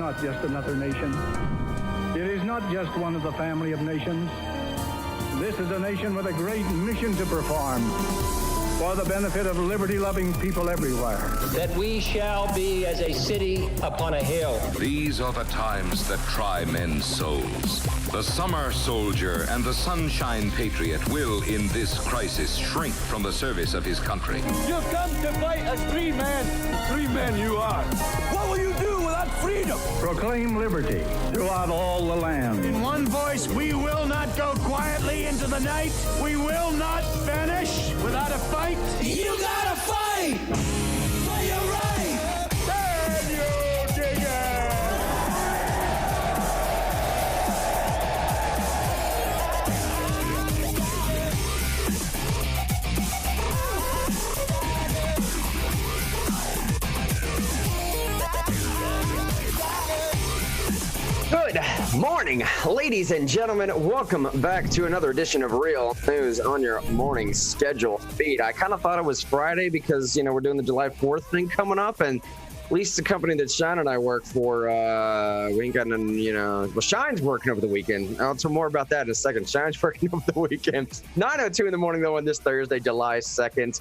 not just another nation. It is not just one of the family of nations. This is a nation with a great mission to perform for the benefit of liberty-loving people everywhere. That we shall be as a city upon a hill. These are the times that try men's souls. The summer soldier and the sunshine patriot will, in this crisis, shrink from the service of his country. You've come to fight as three men. Three men you are. What will you do without freedom? Proclaim liberty throughout all the land. In one voice, we will not go quietly into the night. We will not vanish without a fight. You gotta fight for your right. Can you dig it? Good morning, ladies and gentlemen. Welcome back to another edition of Real News on your morning schedule feed. I kind of thought it was Friday because, we're doing the July 4th thing coming up, and at least the company that Shine and I work for, we ain't got none, well, Shine's working over the weekend. I'll tell more about that in a second. Shine's working over the weekend. 9:02 in the morning, though, on this Thursday, July 2nd.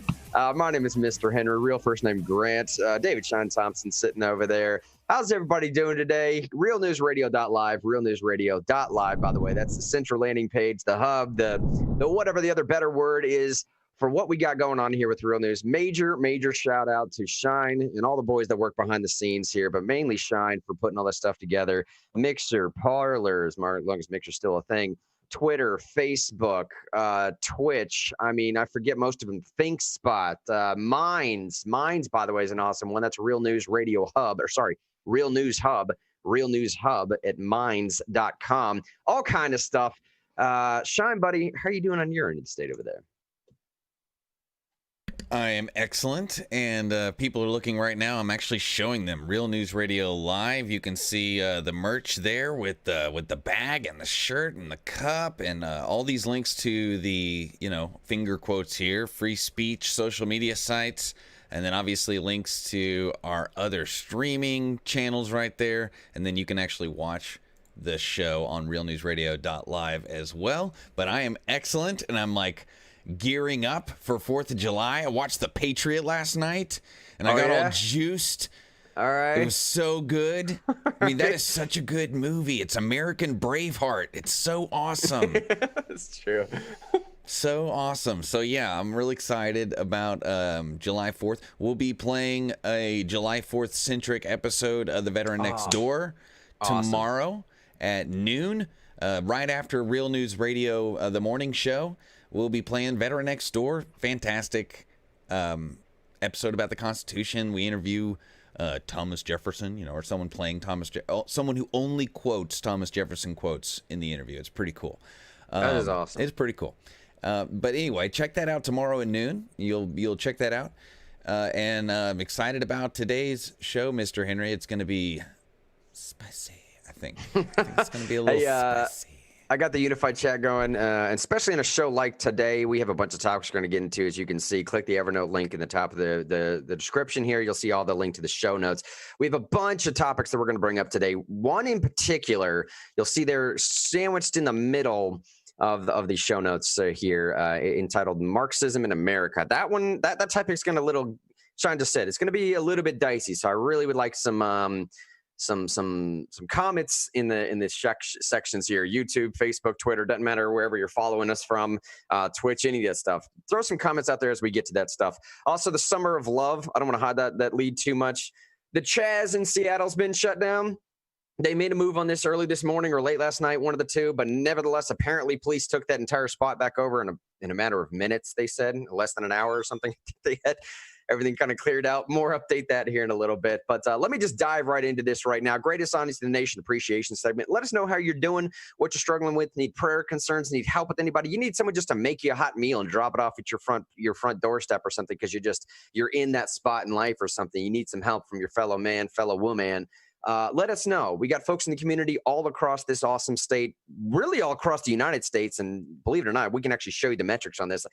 My name is Mr. Henry, real first name Grant. David Shine Thompson sitting over there. How's everybody doing today? RealNewsRadio.live, RealNewsRadio.live, by the way. That's the central landing page, the hub, the whatever the other better word is for what we got going on here with Real News. Major shout out to Shine and all the boys that work behind the scenes here, but mainly Shine for putting all that stuff together. Mixer, Parlors, as long as Mixer's still a thing, Twitter, Facebook, Twitch. I forget most of them. ThinkSpot, Minds. Minds, by the way, is an awesome one. That's Real News Radio Hub, Real News Hub at minds.com. All kind of stuff. Shine, buddy, how are you doing on your end of the state over there? I am excellent, and people are looking right now. I'm actually showing them Real News Radio Live. You can see the merch there with the bag and the shirt and the cup and all these links to the, finger quotes here, free speech, social media sites, and then obviously links to our other streaming channels right there. And then you can actually watch the show on realnewsradio.live as well. But I am excellent, and I'm gearing up for 4th of July. I watched The Patriot last night, and I got all juiced. All right. It was so good. That is such a good movie. It's American Braveheart. It's so awesome. That's true. So awesome. So, yeah, I'm really excited about July 4th. We'll be playing a July 4th-centric episode of The Veteran Next Door tomorrow at noon, right after Real News Radio, the morning show. We'll be playing Veteran Next Door. Fantastic episode about the Constitution. We interview Thomas Jefferson, or someone playing someone who only quotes Thomas Jefferson quotes in the interview. It's pretty cool. That is awesome. It's pretty cool. But anyway, check that out tomorrow at noon. You'll check that out. And I'm excited about today's show, Mr. Henry. It's going to be spicy, I think. It's going to be a little spicy. I got the unified chat going, and especially in a show like today, we have a bunch of topics we're going to get into. As you can see, click the Evernote link in the top of the description here. You'll see all the link to the show notes. We have a bunch of topics that we're going to bring up today. One in particular, you'll see they're sandwiched in the middle of the show notes here, entitled Marxism in America. That one, that topic is going to Sean just said, it's going to be a little bit dicey. So I really would like some comments in the sections here. YouTube, Facebook, Twitter, doesn't matter wherever you're following us from, Twitch, any of that stuff. Throw some comments out there as we get to that stuff. Also, the Summer of Love. I don't want to hide that lead too much. The Chaz in Seattle's been shut down. They made a move on this early this morning or late last night, one of the two, but nevertheless, apparently police took that entire spot back over in a matter of minutes, they said, less than an hour or something. They had everything kind of cleared out. More update that here in a little bit. But let me just dive right into this right now. Greatest Honesty in the Nation appreciation segment. Let us know how you're doing, what you're struggling with, need prayer concerns, need help with anybody. You need someone just to make you a hot meal and drop it off at your front doorstep or something because you're in that spot in life or something. You need some help from your fellow man, fellow woman. Let us know. We got folks in the community all across this awesome state, really all across the United States. And believe it or not, we can actually show you the metrics on this.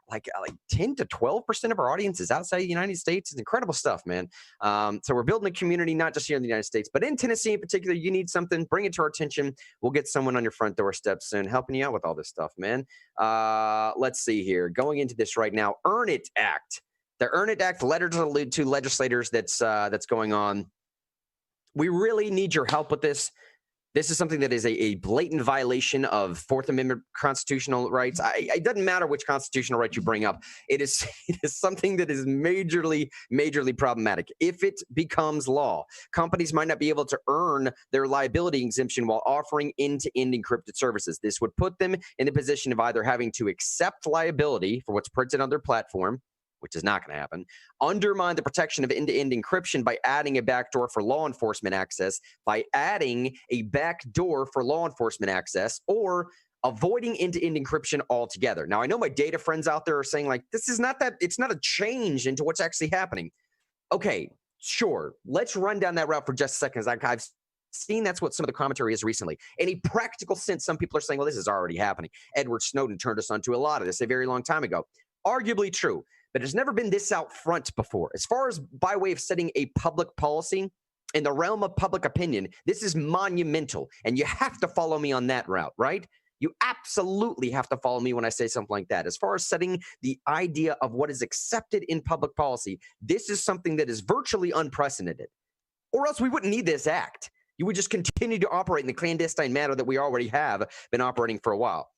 like 10 to 12% of our audience is outside the United States. It's incredible stuff, man. So we're building a community, not just here in the United States, but in Tennessee in particular. You need something, bring it to our attention. We'll get someone on your front doorstep soon helping you out with all this stuff, man. Let's see here. Going into this right now, Earn It Act. The Earn It Act letter to legislators that's going on. We really need your help with this. This is something that is a blatant violation of Fourth Amendment constitutional rights. It doesn't matter which constitutional right you bring up. It is something that is majorly problematic. If it becomes law, companies might not be able to earn their liability exemption while offering end-to-end encrypted services. This would put them in the position of either having to accept liability for what's printed on their platform, which is not going to happen, undermine the protection of end-to-end encryption by adding a backdoor for law enforcement access, or avoiding end-to-end encryption altogether. Now, I know my data friends out there are saying, like, this is not that, it's not a change into what's actually happening. Okay, sure. Let's run down that route for just a second. I've seen that's what some of the commentary is recently. In a practical sense, some people are saying, well, this is already happening. Edward Snowden turned us onto a lot of this a very long time ago. Arguably true. But it's never been this out front before. As far as by way of setting a public policy in the realm of public opinion, this is monumental. And you have to follow me on that route, right? You absolutely have to follow me when I say something like that. As far as setting the idea of what is accepted in public policy, this is something that is virtually unprecedented. Or else we wouldn't need this act. You would just continue to operate in the clandestine manner that we already have been operating for a while.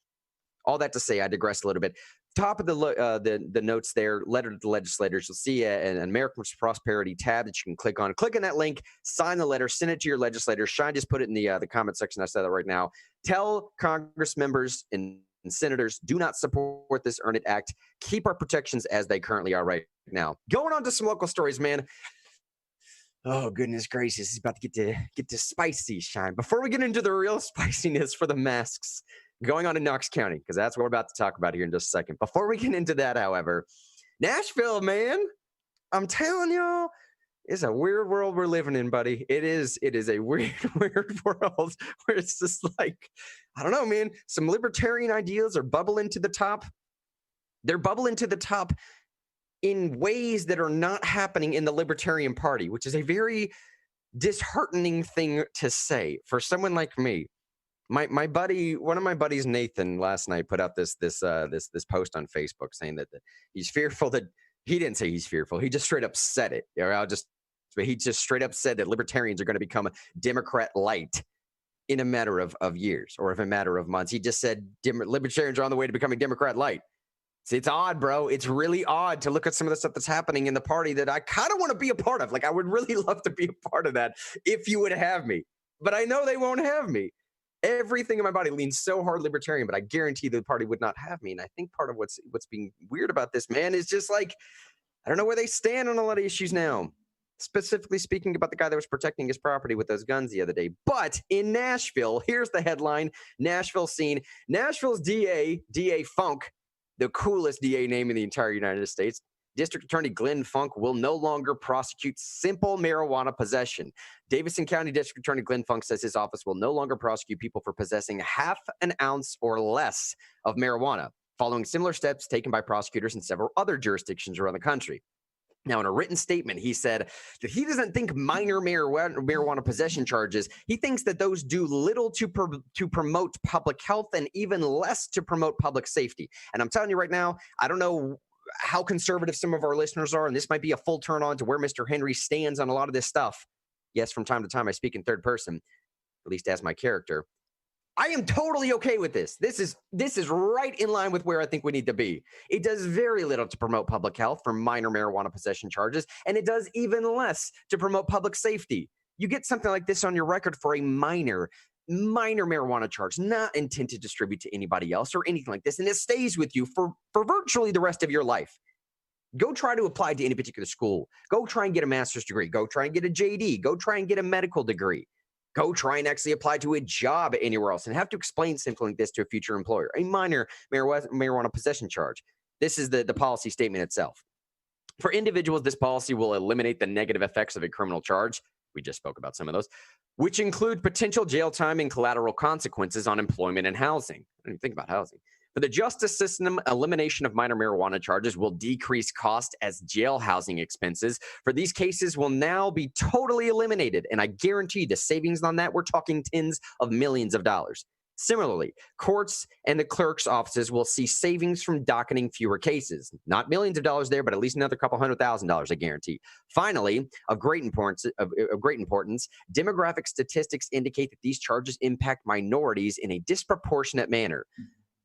All that to say, I digress a little bit. Top of the notes there, letter to the legislators. You'll see an American Prosperity tab that you can click on. Click on that link, sign the letter, send it to your legislators. Shine just put it in the comment section. I said that right now. Tell Congress members and senators, do not support this Earn It Act. Keep our protections as they currently are right now. Going on to some local stories, man. Oh, goodness gracious. It's about to get to spicy, Shine. Before we get into the real spiciness for the masks, going on in Knox County, because that's what we're about to talk about here in just a second. Before we get into that, however, Nashville, man, I'm telling y'all, it's a weird world we're living in, buddy. It is a weird world where it's just like, I don't know, man, some libertarian ideas are bubbling to the top. They're bubbling to the top in ways that are not happening in the Libertarian Party, which is a very disheartening thing to say for someone like me. My buddy, one of my buddies, Nathan, last night put out this post on Facebook saying that he's fearful that he didn't say he's fearful. He just straight up said it. He just straight up said that libertarians are going to become Democrat light in a matter of years or of a matter of months. He just said libertarians are on the way to becoming Democrat light. It's odd, bro. It's really odd to look at some of the stuff that's happening in the party that I kind of want to be a part of. Like, I would really love to be a part of that if you would have me. But I know they won't have me. Everything in my body leans so hard libertarian, but I guarantee the party would not have me. And I think part of what's being weird about this, man, is just like, I don't know where they stand on a lot of issues now. Specifically speaking about the guy that was protecting his property with those guns the other day. But in Nashville, here's the headline, Nashville scene. Nashville's DA Funk, the coolest DA name in the entire United States, District Attorney Glenn Funk will no longer prosecute simple marijuana possession. Davidson County District Attorney Glenn Funk says his office will no longer prosecute people for possessing half an ounce or less of marijuana, following similar steps taken by prosecutors in several other jurisdictions around the country. Now, in a written statement, he said that he doesn't think minor marijuana possession charges. He thinks that those do little to promote public health and even less to promote public safety. And I'm telling you right now, I don't know how conservative some of our listeners are, and this might be a full turn on to where Mr. Henry stands on a lot of this stuff. Yes, from time to time I speak in third person, at least as my character. I am totally okay with this. This is right in line with where I think we need to be. It does very little to promote public health for minor marijuana possession charges, and it does even less to promote public safety. You get something like this on your record for a minor marijuana charge, not intended to distribute to anybody else or anything like this, and it stays with you for virtually the rest of your life. Go try to apply to any particular school. Go try and get a master's degree. Go try and get a JD. Go try and get a medical degree. Go try and actually apply to a job anywhere else and have to explain something like this to a future employer. A minor marijuana possession charge. This is the policy statement itself. For individuals, this policy will eliminate the negative effects of a criminal charge. We just spoke about some of those, which include potential jail time and collateral consequences on employment and housing. I didn't even think about housing. For the justice system, elimination of minor marijuana charges will decrease cost as jail housing expenses for these cases will now be totally eliminated. And I guarantee the savings on that, we're talking tens of millions of dollars. Similarly, courts and the clerk's offices will see savings from docketing fewer cases. Not millions of dollars there, but at least another couple $100,000, I guarantee. Finally, of great importance, demographic statistics indicate that these charges impact minorities in a disproportionate manner.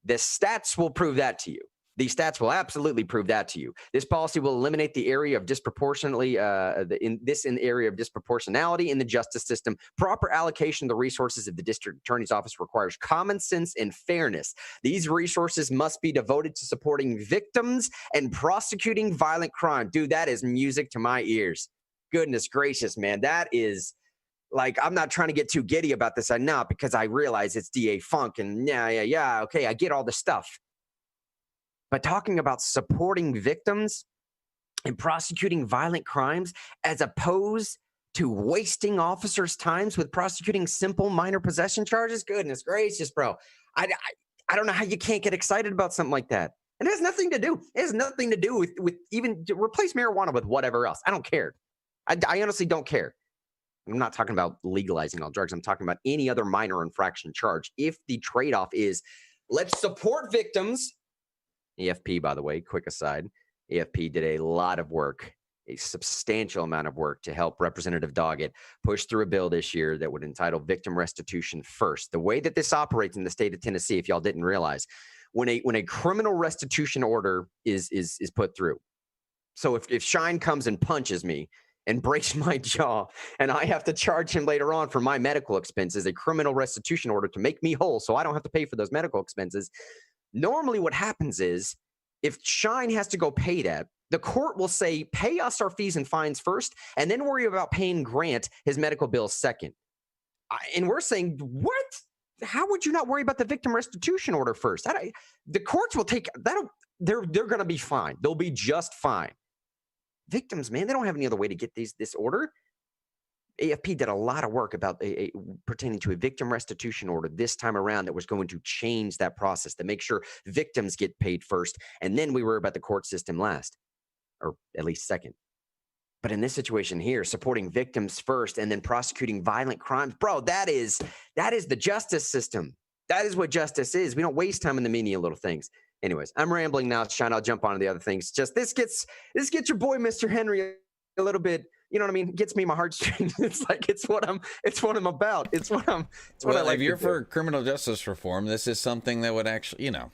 The stats will prove that to you. These stats will absolutely prove that to you. This policy will eliminate the area of disproportionality in the area of disproportionality in the justice system. Proper allocation of the resources of the district attorney's office requires common sense and fairness. These resources must be devoted to supporting victims and prosecuting violent crime. Dude, that is music to my ears. Goodness gracious, man. That is like, I'm not trying to get too giddy about this. I'm not, because I realize it's DA Funk and yeah. Okay, I get all the stuff. But talking about supporting victims and prosecuting violent crimes as opposed to wasting officers' times with prosecuting simple minor possession charges, goodness gracious, bro. I don't know how you can't get excited about something like that. And it has nothing to do. It has nothing to do with even replace marijuana with whatever else. I don't care. I honestly don't care. I'm not talking about legalizing all drugs. I'm talking about any other minor infraction charge. If the trade-off is let's support victims. EFP, by the way, quick aside, EFP did a lot of work, a substantial amount of work to help Representative Doggett push through a bill this year that would entitle victim restitution first. The way that this operates in the state of Tennessee, if y'all didn't realize, when a criminal restitution order is put through. So if Shine comes and punches me and breaks my jaw and I have to charge him later on for my medical expenses, a criminal restitution order to make me whole so I don't have to pay for those medical expenses. Normally what happens is if Shine has to go pay that, the court will say, pay us our fees and fines first, and then worry about paying Grant his medical bills second. And we're saying, what? How would you not worry about the victim restitution order first? The courts will take that. They're going to be fine. They'll be just fine. Victims, man, they don't have any other way to get this order. AFP did a lot of work about pertaining to a victim restitution order this time around that was going to change that process to make sure victims get paid first, and then we worry about the court system last, or at least second. But in this situation here, supporting victims first and then prosecuting violent crimes, bro, that is the justice system. That is what justice is. We don't waste time in the menial little things. Anyways, I'm rambling now, Sean. I'll jump on to the other things. Just this gets your boy, Mr. Henry, a little bit. You know what I mean? It gets me my heartstrings. It's like it's what I'm about. It's what I like. If you're for criminal justice reform, this is something that would actually, I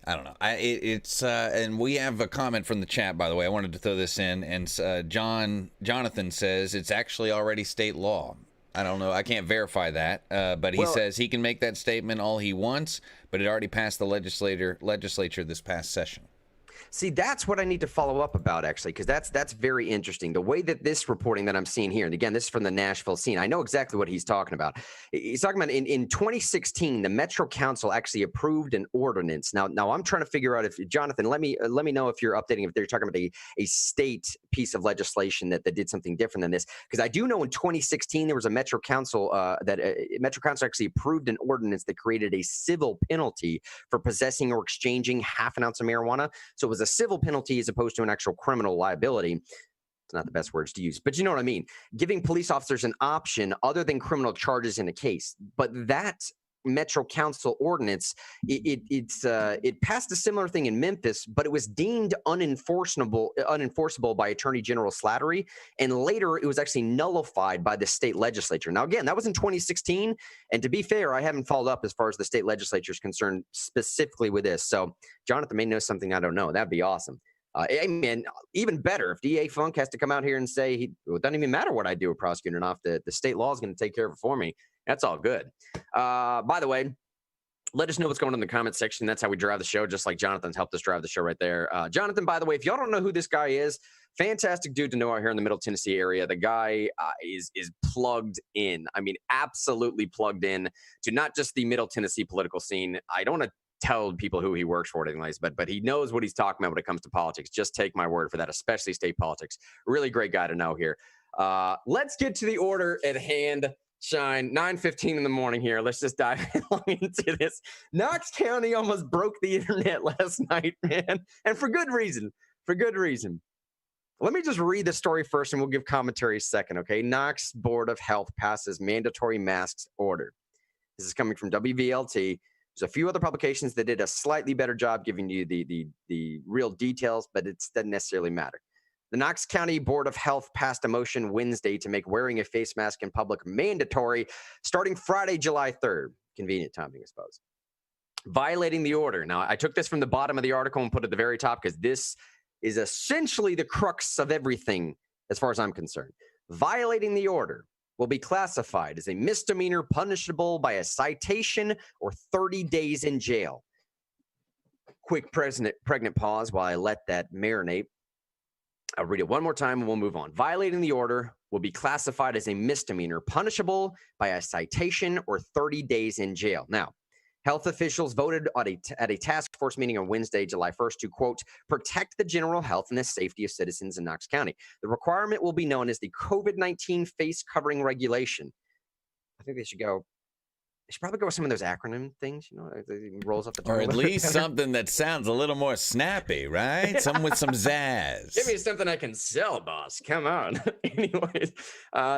don't know. And we have a comment from the chat, by the way. I wanted to throw this in, and Jonathan says it's actually already state law. I don't know. I can't verify that, but he says he can make that statement all he wants, but it already passed the legislature this past session. See, that's what I need to follow up about, actually, because that's very interesting. The way that this reporting that I'm seeing here, and again, this is from the Nashville scene, I know exactly what he's talking about. He's talking about in 2016, the Metro Council actually approved an ordinance. Now I'm trying to figure out if, Jonathan, let me know if you're updating, if they're talking about a state piece of legislation that did something different than this. Because I do know in 2016, there was a Metro Council Metro Council actually approved an ordinance that created a civil penalty for possessing or exchanging half an ounce of marijuana. So it was a civil penalty as opposed to an actual criminal liability. It's not the best words to use, but you know what I mean. Giving police officers an option other than criminal charges in a case. But that Metro Council ordinance, it passed a similar thing in Memphis, but it was deemed unenforceable by Attorney General Slattery, and later it was actually nullified by the state legislature. Now, again, that was in 2016, and to be fair, I haven't followed up as far as the state legislature is concerned specifically with this. So, Jonathan may know something I don't know. That'd be awesome. And even better if DA Funk has to come out here and say it doesn't even matter what I do with prosecuting enough. The state law is going to take care of it for me. That's all good. By the way, let us know what's going on in the comment section. That's how we drive the show, just like Jonathan's helped us drive the show right there. Jonathan, by the way, if y'all don't know who this guy is, fantastic dude to know out here in the Middle Tennessee area. The guy is plugged in. I mean, absolutely plugged in to not just the Middle Tennessee political scene. I don't want to tell people who he works for or anything like this, but he knows what he's talking about when it comes to politics. Just take my word for that, especially state politics. Really great guy to know here. Let's get to the order at hand. Shine, 9:15 in the morning here. Let's just dive along into this. Knox County almost broke the internet last night, man. And for good reason. For good reason. Let me just read the story first and we'll give commentary second, okay? Knox Board of Health passes mandatory masks order. This is coming from WVLT. There's a few other publications that did a slightly better job giving you the real details, but it doesn't necessarily matter. The Knox County Board of Health passed a motion Wednesday to make wearing a face mask in public mandatory starting Friday, July 3rd. Convenient timing, I suppose. Violating the order. Now, I took this from the bottom of the article and put it at the very top because this is essentially the crux of everything as far as I'm concerned. Violating the order will be classified as a misdemeanor punishable by a citation or 30 days in jail. Quick pregnant pause while I let that marinate. I'll read it one more time and we'll move on. Violating the order will be classified as a misdemeanor punishable by a citation or 30 days in jail. Now, health officials voted at a task force meeting on Wednesday, July 1st to, quote, protect the general health and the safety of citizens in Knox County. The requirement will be known as the COVID-19 face covering regulation. I think they should probably go with some of those acronym things, it rolls up the tongue. Or at least something that sounds a little more snappy, right? Something with some zazz. Give me something I can sell, boss. Come on. Anyways,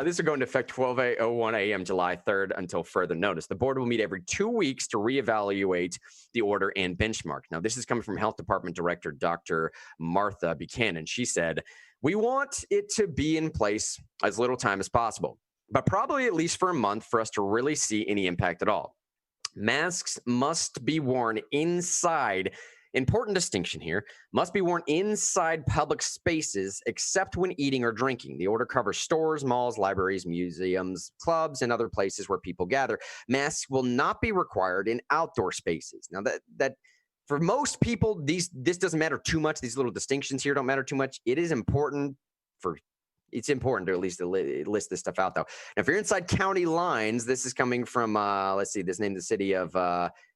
this will go into effect 12:01 a.m. July 3rd until further notice. The board will meet every 2 weeks to reevaluate the order and benchmark. Now, this is coming from Health Department Director Dr. Martha Buchanan. She said, we want it to be in place as little time as possible, but probably at least for a month for us to really see any impact at all. Masks must be worn inside. Important distinction here. Must be worn inside public spaces except when eating or drinking. The order covers stores, malls, libraries, museums, clubs, and other places where people gather. Masks will not be required in outdoor spaces. Now, that for most people, this doesn't matter too much. These little distinctions here don't matter too much. It is important It's important to at least list this stuff out, though. Now, if you're inside county lines, this is coming from, let's see, this named the city of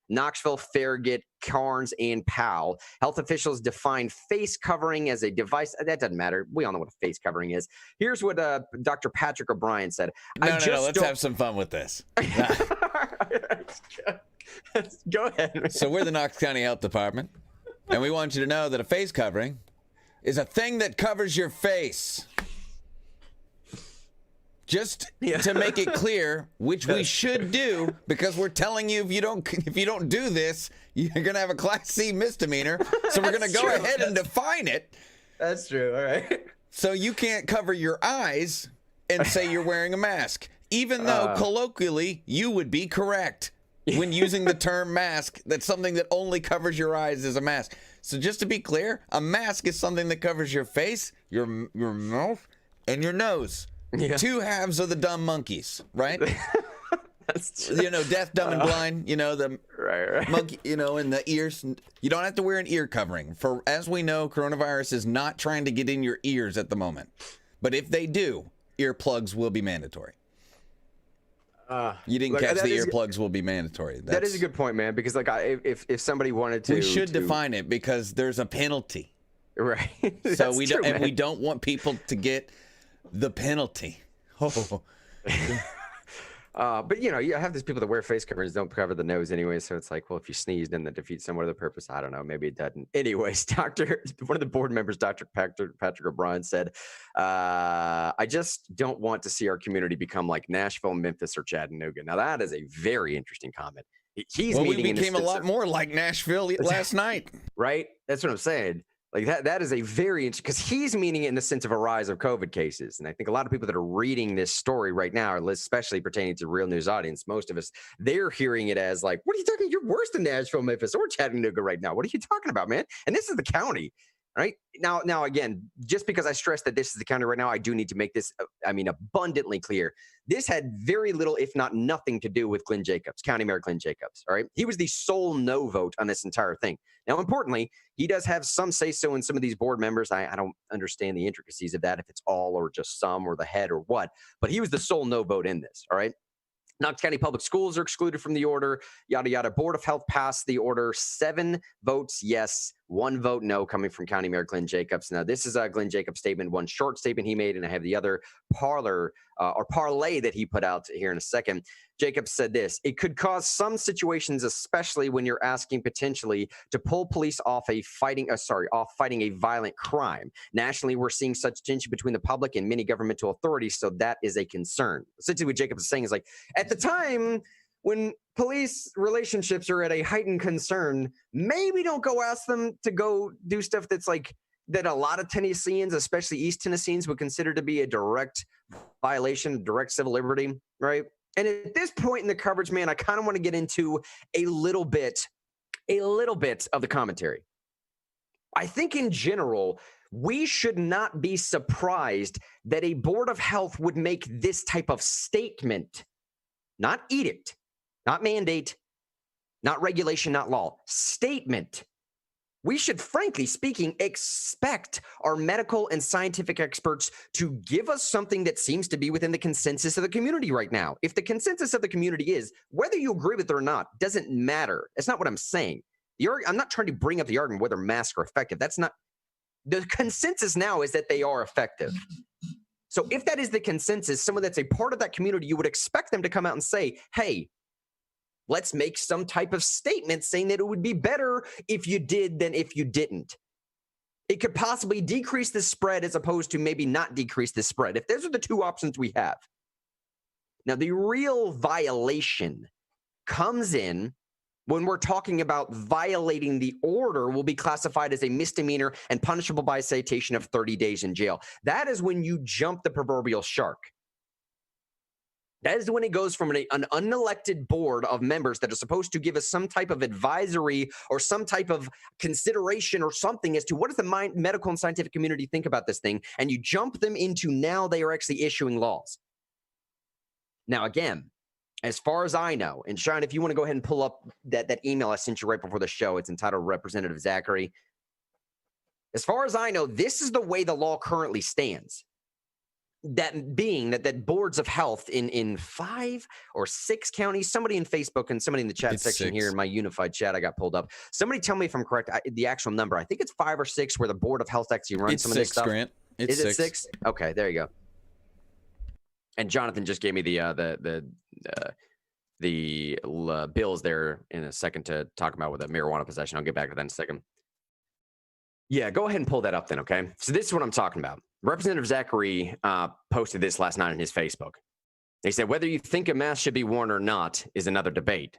Knoxville, Farragut, Carnes, and Powell. Health officials define face covering as a device. That doesn't matter. We all know what a face covering is. Here's what Dr. Patrick O'Brien said. No, let's have some fun with this. Go ahead, man. So we're the Knox County Health Department, and we want you to know that a face covering is a thing that covers your face. Just to make it clear, which we should do, because we're telling you if you don't do this, you're gonna have a Class C misdemeanor. So we're gonna go ahead and define it. That's true. All right. So you can't cover your eyes and say you're wearing a mask, even though colloquially you would be correct when using the term mask. That's something that only covers your eyes as a mask. So just to be clear, a mask is something that covers your face, your mouth, and your nose. Yeah. Two halves of the dumb monkeys, right? That's true. Deaf, dumb, and blind. The right. monkey. And the ears. You don't have to wear an ear covering. For as we know, coronavirus is not trying to get in your ears at the moment. But if they do, earplugs will be mandatory. You didn't catch the earplugs will be mandatory. That is a good point, man. Because if somebody wanted to, we should define it because there's a penalty. Right. So we don't want people to get the penalty. Oh. But you have these people that wear face coverings, don't cover the nose anyway. So it's like, well, if you sneeze, then that defeats somewhat of the purpose. I don't know. Maybe it doesn't. Anyways, one of the board members, Dr. Patrick O'Brien, said, I just don't want to see our community become like Nashville, Memphis, or Chattanooga. Now, that is a very interesting comment. We became a lot more like Nashville last night. Right? That's what I'm saying. Like that is a very interesting, because he's meaning it in the sense of a rise of COVID cases. And I think a lot of people that are reading this story right now, especially pertaining to real news audience, most of us, they're hearing it as like, what are you talking? You're worse than Nashville, Memphis, or Chattanooga right now. What are you talking about, man? And this is the county, right? Now, again, just because I stress that this is the county right now, I do need to make this, abundantly clear. This had very little, if not nothing, to do with Glenn Jacobs, County Mayor Glenn Jacobs, all right? He was the sole no vote on this entire thing. Now, importantly, he does have some say-so in some of these board members. I don't understand the intricacies of that, if it's all or just some or the head or what, but he was the sole no vote in this, all right? Knox County Public Schools are excluded from the order, yada, yada. Board of Health passed the order, 7 votes yes, 1 vote no coming from County Mayor Glenn Jacobs. Now, this is Glenn Jacobs' statement, one short statement he made, and I have the other parlay that he put out here in a second. Jacobs said this: "It could cause some situations, especially when you're asking potentially to pull police off fighting a violent crime. Nationally, we're seeing such tension between the public and many governmental authorities, so that is a concern." Essentially, what Jacobs is saying is like, at the time when police relationships are at a heightened concern, maybe don't go ask them to go do stuff that's like that a lot of Tennesseans, especially East Tennesseans, would consider to be a direct violation of direct civil liberty, right? And at this point in the coverage, man, I kind of want to get into a little bit of the commentary. I think in general, we should not be surprised that a board of health would make this type of statement, not edict, not mandate, not regulation, not law, statement. We should, frankly speaking, expect our medical and scientific experts to give us something that seems to be within the consensus of the community right now. If the consensus of the community is, whether you agree with it or not, doesn't matter. That's not what I'm saying. I'm not trying to bring up the argument whether masks are effective. That's not. The consensus now is that they are effective. So if that is the consensus, someone that's a part of that community, you would expect them to come out and say, hey, let's make some type of statement saying that it would be better if you did than if you didn't. It could possibly decrease the spread as opposed to maybe not decrease the spread. If those are the two options we have. Now, the real violation comes in when we're talking about violating the order will be classified as a misdemeanor and punishable by a citation of 30 days in jail. That is when you jump the proverbial shark. That is when it goes from an unelected board of members that are supposed to give us some type of advisory or some type of consideration or something as to what does the medical and scientific community think about this thing, and you jump them into now they are actually issuing laws. Now, again, as far as I know, and Sean, if you want to go ahead and pull up that email I sent you right before the show, it's entitled Representative Zachary. As far as I know, this is the way the law currently stands. That being that boards of health in 5 or 6 counties, somebody in Facebook and somebody in the chat section 6. here in my unified chat, I got pulled up. Somebody tell me if I'm correct. The actual number, I think it's 5 or 6 where the board of health actually runs some of this stuff. Grant. It's is it 6? Okay, there you go. And Jonathan just gave me the bills there in a second to talk about with the marijuana possession. I'll get back to that in a second. Yeah, go ahead and pull that up then, okay? So this is what I'm talking about. Representative Zachary posted this last night on his Facebook. He said, whether you think a mask should be worn or not is another debate.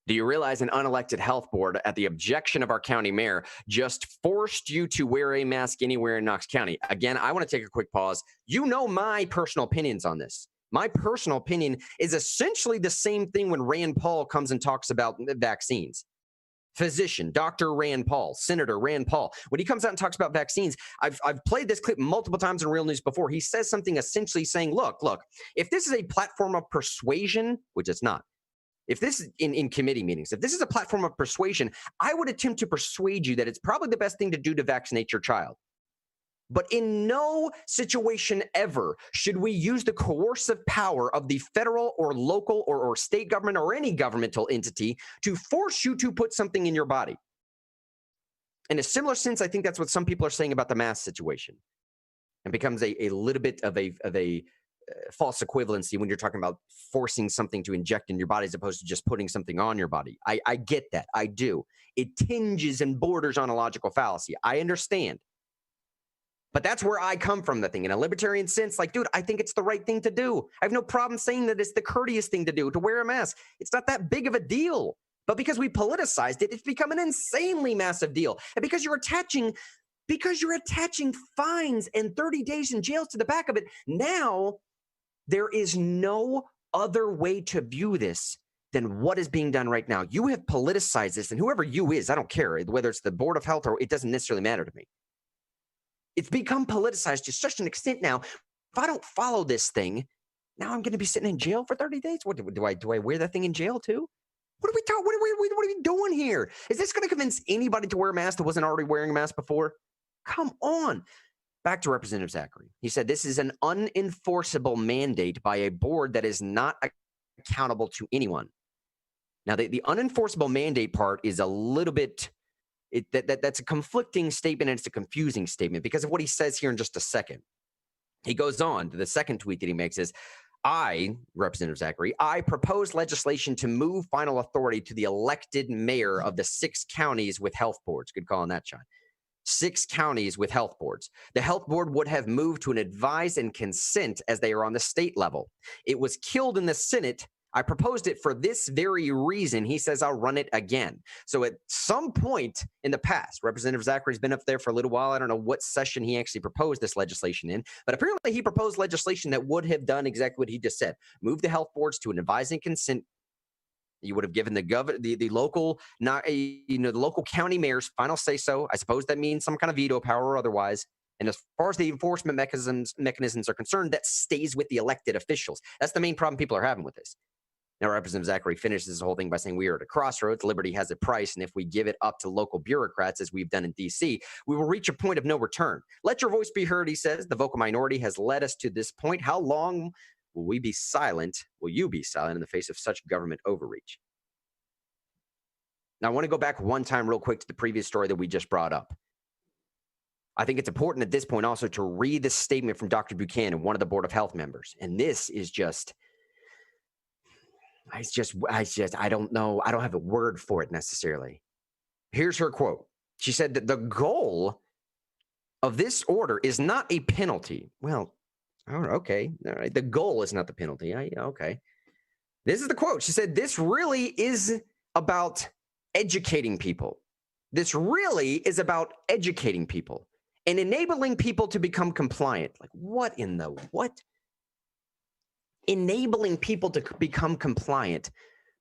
Do you realize an unelected health board, at the objection of our county mayor, just forced you to wear a mask anywhere in Knox County? Again, I want to take a quick pause. You know my personal opinions on this. My personal opinion is essentially the same thing when Rand Paul comes and talks about vaccines. Physician, Dr. Rand Paul, Senator Rand Paul. When he comes out and talks about vaccines, I've played this clip multiple times in Real News before. He says something essentially saying, look, if this is a platform of persuasion, which it's not, if this is in committee meetings, if this is a platform of persuasion, I would attempt to persuade you that it's probably the best thing to do to vaccinate your child. But in no situation ever should we use the coercive power of the federal or local or state government or any governmental entity to force you to put something in your body. In a similar sense, I think that's what some people are saying about the mask situation. It becomes a little bit of a false equivalency when you're talking about forcing something to inject in your body as opposed to just putting something on your body. I get that. I do. It tinges and borders on a logical fallacy. I understand. But that's where I come from, the thing. In a libertarian sense, like, dude, I think it's the right thing to do. I have no problem saying that it's the courteous thing to do, to wear a mask. It's not that big of a deal. But because we politicized it, it's become an insanely massive deal. And because you're attaching fines and 30 days in jail to the back of it, now there is no other way to view this than what is being done right now. You have politicized this, and whoever you is, I don't care, whether it's the Board of Health or it doesn't necessarily matter to me. It's become politicized to such an extent now. If I don't follow this thing, now I'm going to be sitting in jail for 30 days. What do I wear that thing in jail too? What are we doing here? Is this going to convince anybody to wear a mask that wasn't already wearing a mask before? Come on. Back to Representative Zachary. He said this is an unenforceable mandate by a board that is not accountable to anyone. Now, the unenforceable mandate part is a little bit That's a conflicting statement, and it's a confusing statement because of what he says here in just a second. He goes on to the second tweet that he makes is, Representative Zachary, I propose legislation to move final authority to the elected mayor of the 6 counties with health boards. Good call on that, John. 6 counties with health boards. The health board would have moved to an advise and consent as they are on the state level. It was killed in the Senate. I proposed it for this very reason. He says I'll run it again. So at some point in the past, Representative Zachary's been up there for a little while. I don't know what session he actually proposed this legislation in, but apparently he proposed legislation that would have done exactly what he just said. Move the health boards to an advise and consent. You would have given the local, the local county mayor's final say so. I suppose that means some kind of veto power or otherwise. And as far as the enforcement mechanisms are concerned, that stays with the elected officials. That's the main problem people are having with this. Now, Representative Zachary finishes this whole thing by saying we are at a crossroads. Liberty has a price, and if we give it up to local bureaucrats, as we've done in D.C., we will reach a point of no return. Let your voice be heard, he says. The vocal minority has led us to this point. How long will we be silent? Will you be silent in the face of such government overreach? Now, I want to go back one time real quick to the previous story that we just brought up. I think it's important at this point also to read this statement from Dr. Buchanan, one of the Board of Health members. And this is just... I don't know. I don't have a word for it necessarily. Here's her quote. She said that the goal of this order is not a penalty. Well, okay. All right. The goal is not the penalty. Okay. This is the quote. She said, this really is about educating people. This really is about educating people and enabling people to become compliant. Like, what in the what? Enabling people to become compliant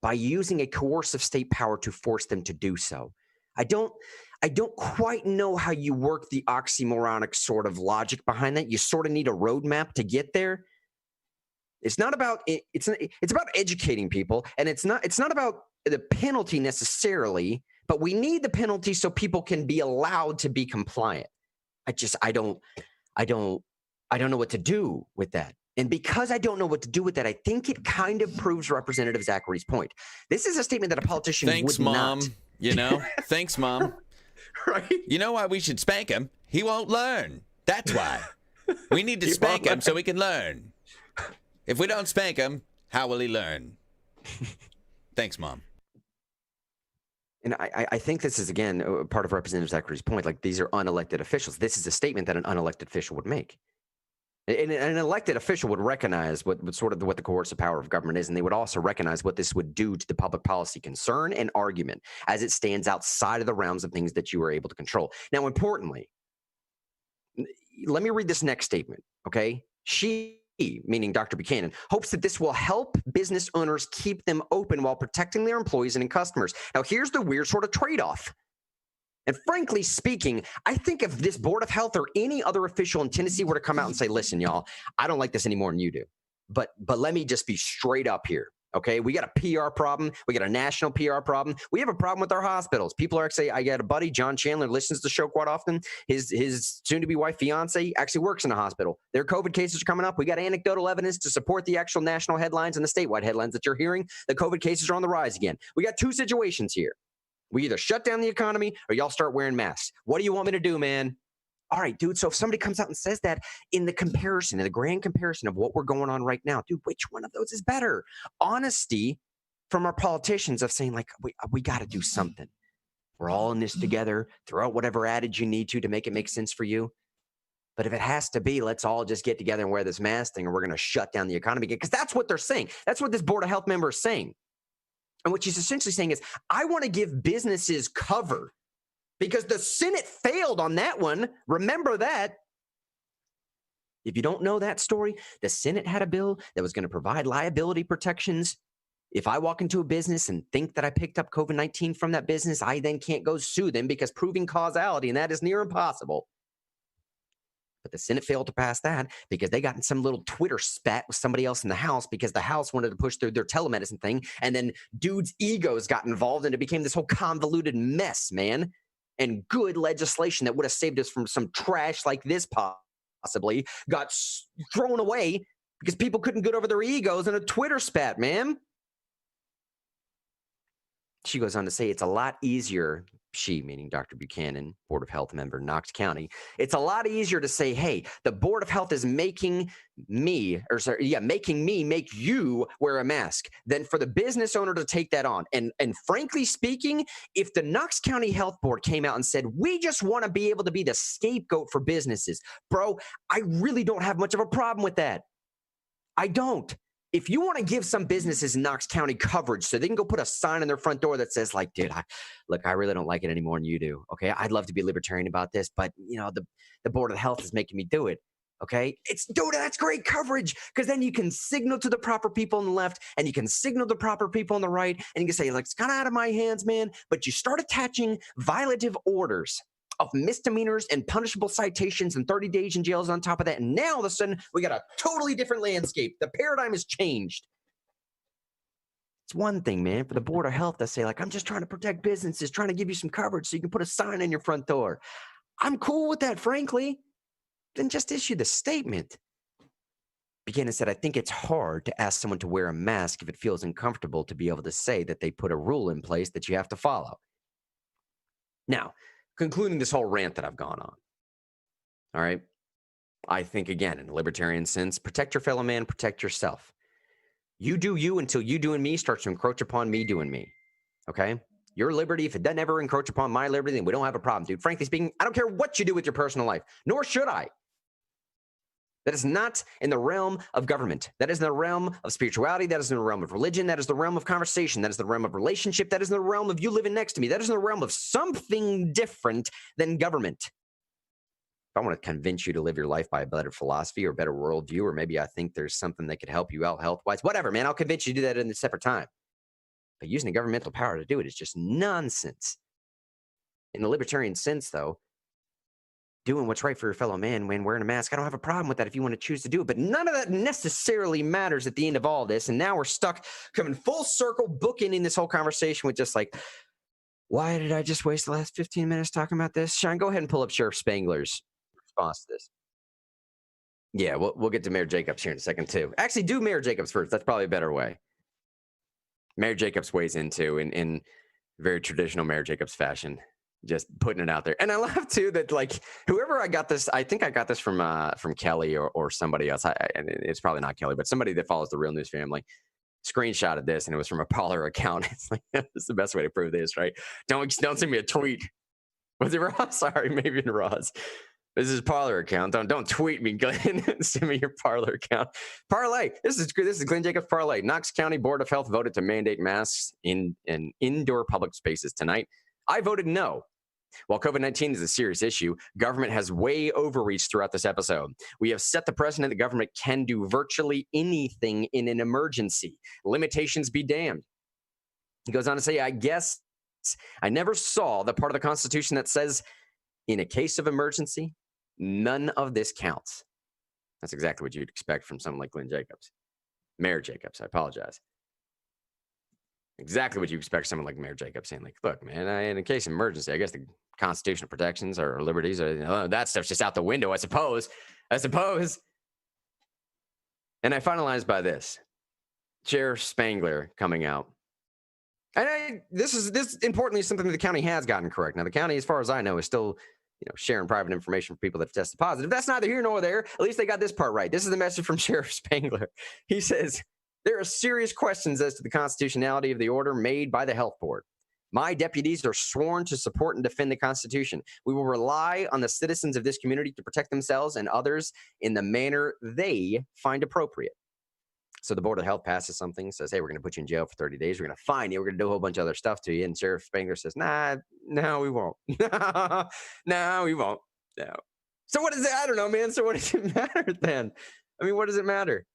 by using a coercive state power to force them to do so. I don't quite know how you work the oxymoronic sort of logic behind that. You sort of need a roadmap to get there. It's not about it's about educating people, and it's not about the penalty necessarily, but we need the penalty so people can be allowed to be compliant. I don't know what to do with that. And because I don't know what to do with that, I think it kind of proves Representative Zachary's point. This is a statement that a politician Thanks, would Mom. not. You know, thanks, Mom. Right? You know why we should spank him? He won't learn. That's why. We need to spank him so he can learn. If we don't spank him, how will he learn? Thanks, Mom. And I think this is, again, part of Representative Zachary's point. Like, these are unelected officials. This is a statement that an unelected official would make. And an elected official would recognize what the coercive power of government is, and they would also recognize what this would do to the public policy concern and argument as it stands outside of the realms of things that you are able to control. Now, importantly, let me read this next statement, okay? She, meaning Dr. Buchanan, hopes that this will help business owners keep them open while protecting their employees and customers. Now, here's the weird sort of trade-off. And frankly speaking, I think if this Board of Health or any other official in Tennessee were to come out and say, listen, y'all, I don't like this any more than you do. But let me just be straight up here. Okay, we got a PR problem. We got a national PR problem. We have a problem with our hospitals. People are actually, I got a buddy, John Chandler, listens to the show quite often. His soon-to-be wife, fiance, actually works in a hospital. Their COVID cases are coming up. We got anecdotal evidence to support the actual national headlines and the statewide headlines that you're hearing. The COVID cases are on the rise again. We got 2 situations here. We either shut down the economy or y'all start wearing masks. What do you want me to do, man? All right, dude. So if somebody comes out and says that in the grand comparison of what we're going on right now, dude, which one of those is better? Honesty from our politicians of saying, like, we got to do something. We're all in this together. Throw out whatever adage you need to make it make sense for you. But if it has to be, let's all just get together and wear this mask thing, or we're going to shut down the economy again. Because that's what they're saying. That's what this Board of Health member is saying. And what she's essentially saying is, I want to give businesses cover because the Senate failed on that one. Remember that. If you don't know that story, the Senate had a bill that was going to provide liability protections. If I walk into a business and think that I picked up COVID-19 from that business, I then can't go sue them because proving causality, and that is near impossible. But the Senate failed to pass that because they got in some little Twitter spat with somebody else in the House because the House wanted to push through their telemedicine thing. And then dudes' egos got involved and it became this whole convoluted mess, man. And good legislation that would have saved us from some trash like this possibly got thrown away because people couldn't get over their egos in a Twitter spat, man. She goes on to say it's a lot easier she meaning Dr. Buchanan, Board of Health member, Knox County, it's a lot easier to say, hey, the Board of Health is making me make you wear a mask than for the business owner to take that on. And frankly speaking, if the Knox County Health Board came out and said, we just want to be able to be the scapegoat for businesses, bro, I really don't have much of a problem with that. I don't. If you want to give some businesses in Knox County coverage so they can go put a sign on their front door that says, like, dude, I really don't like it any more than you do. Okay, I'd love to be libertarian about this, but the Board of Health is making me do it. Okay, dude, that's great coverage, because then you can signal to the proper people on the left and you can signal to the proper people on the right, and you can say, like, it's kind of out of my hands, man. But you start attaching violative orders of misdemeanors and punishable citations and 30 days in jails on top of that. And now all of a sudden we got a totally different landscape. The paradigm has changed. It's one thing, man, for the Board of Health to say, like, I'm just trying to protect businesses, trying to give you some coverage so you can put a sign in your front door. I'm cool with that, frankly. Then just issue the statement. Buchanan said, I think it's hard to ask someone to wear a mask if it feels uncomfortable to be able to say that they put a rule in place that you have to follow. Now, concluding this whole rant that I've gone on, all right, I think, again, in a libertarian sense, protect your fellow man, protect yourself. You do you until you doing me starts to encroach upon me doing me, okay? Your liberty, if it doesn't ever encroach upon my liberty, then we don't have a problem, dude. Frankly speaking, I don't care what you do with your personal life, nor should I. That is not in the realm of government. That is in the realm of spirituality. That is in the realm of religion. That is the realm of conversation. That is the realm of relationship. That is in the realm of you living next to me. That is in the realm of something different than government. If I want to convince you to live your life by a better philosophy or a better worldview, or maybe I think there's something that could help you out health-wise, whatever, man, I'll convince you to do that in a separate time. But using the governmental power to do it is just nonsense. In the libertarian sense, though, doing what's right for your fellow man when wearing a mask, I don't have a problem with that if you want to choose to do it. But none of that necessarily matters at the end of all this. And now we're stuck coming full circle, bookending this whole conversation with just like, why did I just waste the last 15 minutes talking about this? Sean, go ahead and pull up Sheriff Spangler's response to this. Yeah, we'll get to Mayor Jacobs here in a second, too. Actually, do Mayor Jacobs first. That's probably a better way. Mayor Jacobs weighs into in very traditional Mayor Jacobs fashion, just putting it out there. And I love too that, like, whoever I got this, I think I got this from Kelly or somebody else. And it's probably not Kelly, but somebody that follows the Real News family screenshotted this, and it was from a Parler account. It's like, that's the best way to prove this, right? Don't send me a tweet. Was it Ross? Sorry, maybe in Ross. This is Parler account. Don't tweet me, Glenn. Send me your Parler account. Parlay. This is Glenn Jacobs Parlay. Knox County Board of Health voted to mandate masks in indoor public spaces tonight. I voted no. While COVID-19 is a serious issue, government has way overreached throughout this episode. We have set the precedent that government can do virtually anything in an emergency. Limitations be damned. He goes on to say, I guess I never saw the part of the Constitution that says, in a case of emergency, none of this counts. That's exactly what you'd expect from someone like Glenn Jacobs. Mayor Jacobs, I apologize. Exactly what you expect someone like Mayor Jacobs saying, like, look, man, in a case of emergency, I guess the constitutional protections or liberties, or that stuff's just out the window, I suppose. And I finalized by this. Sheriff Spangler coming out. And this importantly is something that the county has gotten correct. Now, the county, as far as I know, is still sharing private information for people that have tested positive. That's neither here nor there. At least they got this part right. This is the message from Sheriff Spangler. He says, there are serious questions as to the constitutionality of the order made by the health board. My deputies are sworn to support and defend the Constitution. We will rely on the citizens of this community to protect themselves and others in the manner they find appropriate. So the Board of Health passes something, says, hey, we're going to put you in jail for 30 days. We're going to fine you. We're going to do a whole bunch of other stuff to you. And Sheriff Spangler says, no, we won't. No, we won't. No. So what is it? I don't know, man. So what does it matter then? I mean, what does it matter?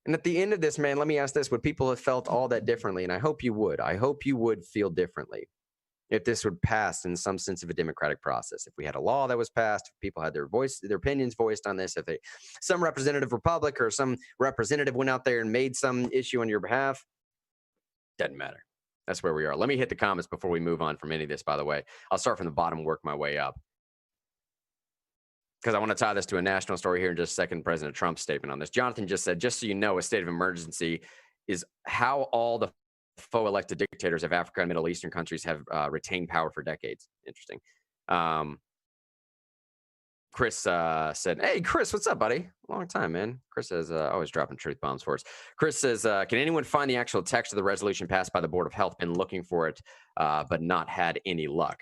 And at the end of this, man, let me ask this. Would people have felt all that differently? And I hope you would. I hope you would feel differently if this would pass in some sense of a democratic process. If we had a law that was passed, if people had their opinions voiced on this, if some representative republic or some representative went out there and made some issue on your behalf, doesn't matter. That's where we are. Let me hit the comments before we move on from any of this, by the way. I'll start from the bottom and work my way up, because I want to tie this to a national story here in just a second. President Trump's statement on this. Jonathan just said, just so you know, a state of emergency is how all the faux elected dictators of Africa and Middle Eastern countries have retained power for decades. Interesting. Chris said, "Hey, Chris, what's up, buddy? Long time, man." Chris is always dropping truth bombs for us. Chris says, "Can anyone find the actual text of the resolution passed by the Board of Health? Been looking for it, but not had any luck."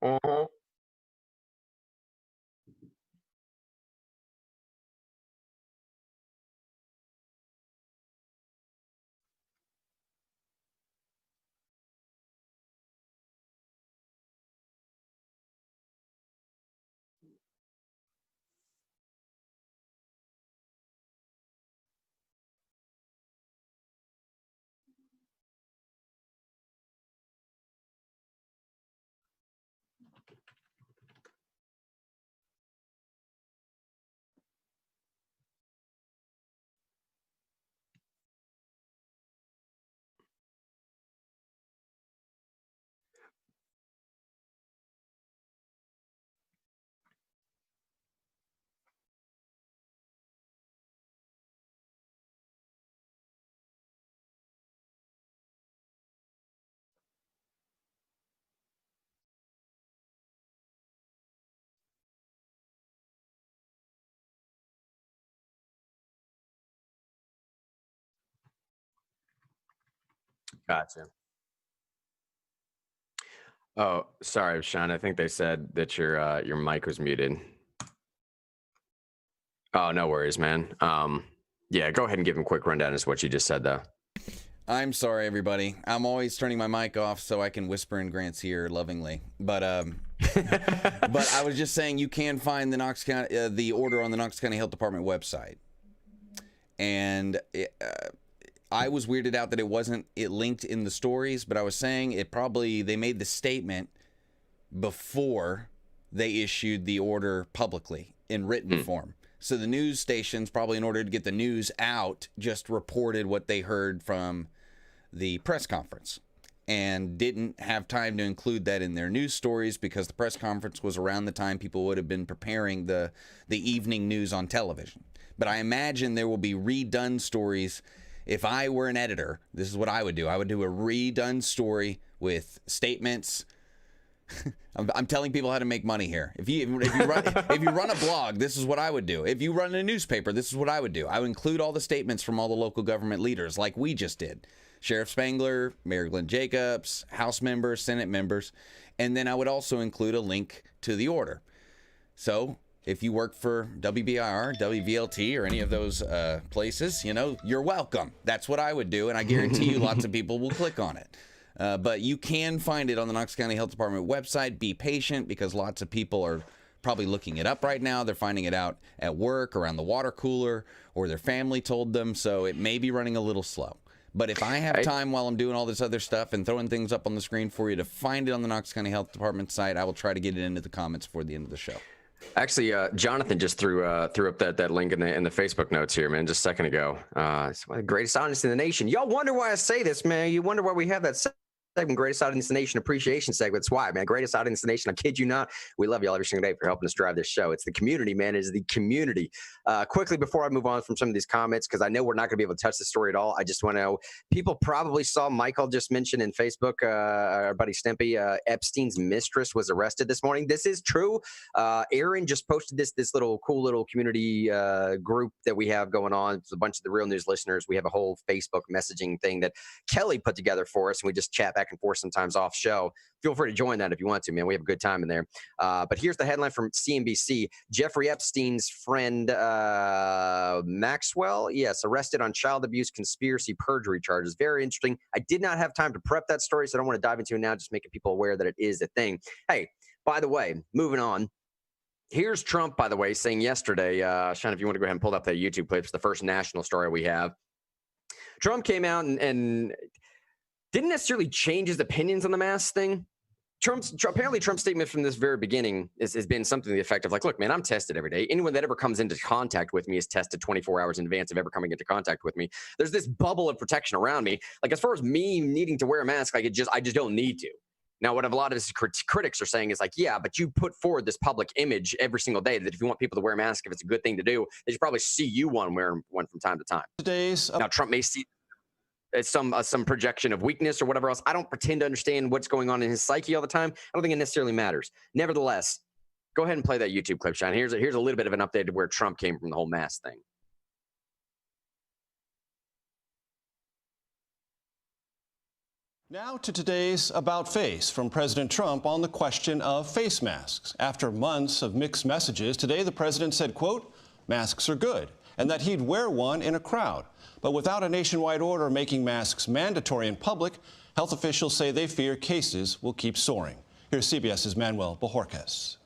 Uh-huh. Gotcha. Oh, sorry, Sean. I think they said that your mic was muted. Oh, no worries, man. Yeah, go ahead and give him a quick rundown as what you just said, though. I'm sorry, everybody. I'm always turning my mic off so I can whisper in Grant's ear lovingly. But but I was just saying you can find the Knox County the order on the Knox County Health Department website, and I was weirded out that it linked in the stories. But I was saying they made the statement before they issued the order publicly in written form. So the news stations, probably in order to get the news out, just reported what they heard from the press conference and didn't have time to include that in their news stories because the press conference was around the time people would have been preparing the evening news on television. But I imagine there will be redone stories. If I were an editor, this is what I would do. I would do a redone story with statements. I'm telling people how to make money here. If you run a blog, this is what I would do. If you run a newspaper, this is what I would do. I would include all the statements from all the local government leaders, like we just did. Sheriff Spangler, Mayor Glenn Jacobs, House members, Senate members, and then I would also include a link to the order. So if you work for WBIR, WVLT, or any of those places, you're welcome. That's what I would do, and I guarantee you lots of people will click on it. But you can find it on the Knox County Health Department website. Be patient because lots of people are probably looking it up right now. They're finding it out at work, around the water cooler, or their family told them, so it may be running a little slow. But if I have time while I'm doing all this other stuff and throwing things up on the screen for you to find it on the Knox County Health Department site, I will try to get it into the comments before the end of the show. Actually, Jonathan just threw up that link in the Facebook notes here, man, just a second ago. It's one of the greatest audience in the nation. Y'all wonder why I say this, man. You wonder why we have that segment, Greatest Audience in the Nation Appreciation segment. That's why, man. Greatest Audience in the Nation. I kid you not. We love y'all every single day for helping us drive this show. It's the community, man. It is the community. Quickly, before I move on from some of these comments, because I know we're not going to be able to touch the story at all, I just want to know, people probably saw Michael just mentioned in Facebook, our buddy Stimpy, Epstein's mistress was arrested this morning. This is true. Aaron just posted this cool little community group that we have going on. It's a bunch of the Real News listeners. We have a whole Facebook messaging thing that Kelly put together for us, and we just chat back and forth sometimes off show. Feel free to join that if you want to, man. We have a good time in there. But here's the headline from CNBC. Jeffrey Epstein's friend Maxwell, yes, arrested on child abuse, conspiracy, perjury charges. Very interesting. I did not have time to prep that story, so I don't want to dive into it now, just making people aware that it is a thing. Hey, by the way, moving on. Here's Trump, by the way, saying yesterday, Sean, if you want to go ahead and pull up that YouTube clip, it's the first national story we have. Trump came out and didn't necessarily change his opinions on the mask thing. apparently Trump's statement from this very beginning has been something to the effect of like, look, man, I'm tested every day. Anyone that ever comes into contact with me is tested 24 hours in advance of ever coming into contact with me. There's this bubble of protection around me. Like as far as me needing to wear a mask, like I just don't need to. Now, what a lot of his critics are saying is like, yeah, but you put forward this public image every single day that if you want people to wear a mask, if it's a good thing to do, they should probably see you wearing one from time to time. Now, Trump may see it's some projection of weakness or whatever else. I don't pretend to understand what's going on in his psyche all the time. I don't think it necessarily matters. Nevertheless, go ahead and play that YouTube clip, Sean. Here's a little bit of an update of where Trump came from the whole mask thing. Now to today's About Face from President Trump on the question of face masks. After months of mixed messages, today the president said, quote, masks are good, and that he'd wear one in a crowd. But without a nationwide order making masks mandatory in public, health officials say they fear cases will keep soaring. Here's CBS's Manuel Bojorquez.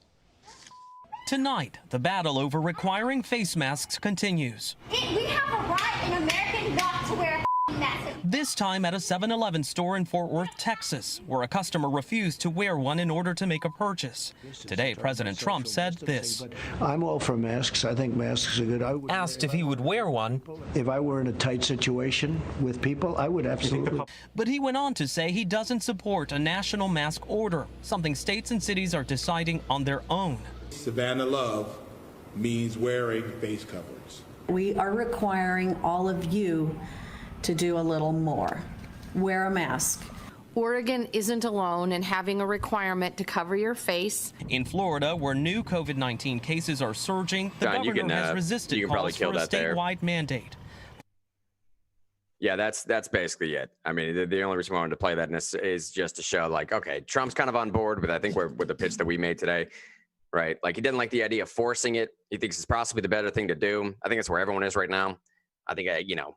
Tonight, the battle over requiring face masks continues. We have a right in America not to wear a mask. This time at a 7-Eleven store in Fort Worth, Texas, where a customer refused to wear one in order to make a purchase. Today, President Trump said this. I'm all for masks. I think masks are good. Asked if he would wear one. If I were in a tight situation with people, I would absolutely. But he went on to say he doesn't support a national mask order, something states and cities are deciding on their own. Savannah Love means wearing face coverings. We are requiring all of you to do a little more. Wear a mask. Oregon isn't alone in having a requirement to cover your face. In Florida, where new COVID-19 cases are surging, the governor has resisted calls for a statewide mandate. Yeah, that's basically it. I mean, the only reason I wanted to play that is just to show, like, okay, Trump's kind of on board with, I think, with the pitch that we made today, right? Like, he didn't like the idea of forcing it. He thinks it's possibly the better thing to do. I think that's where everyone is right now. I think,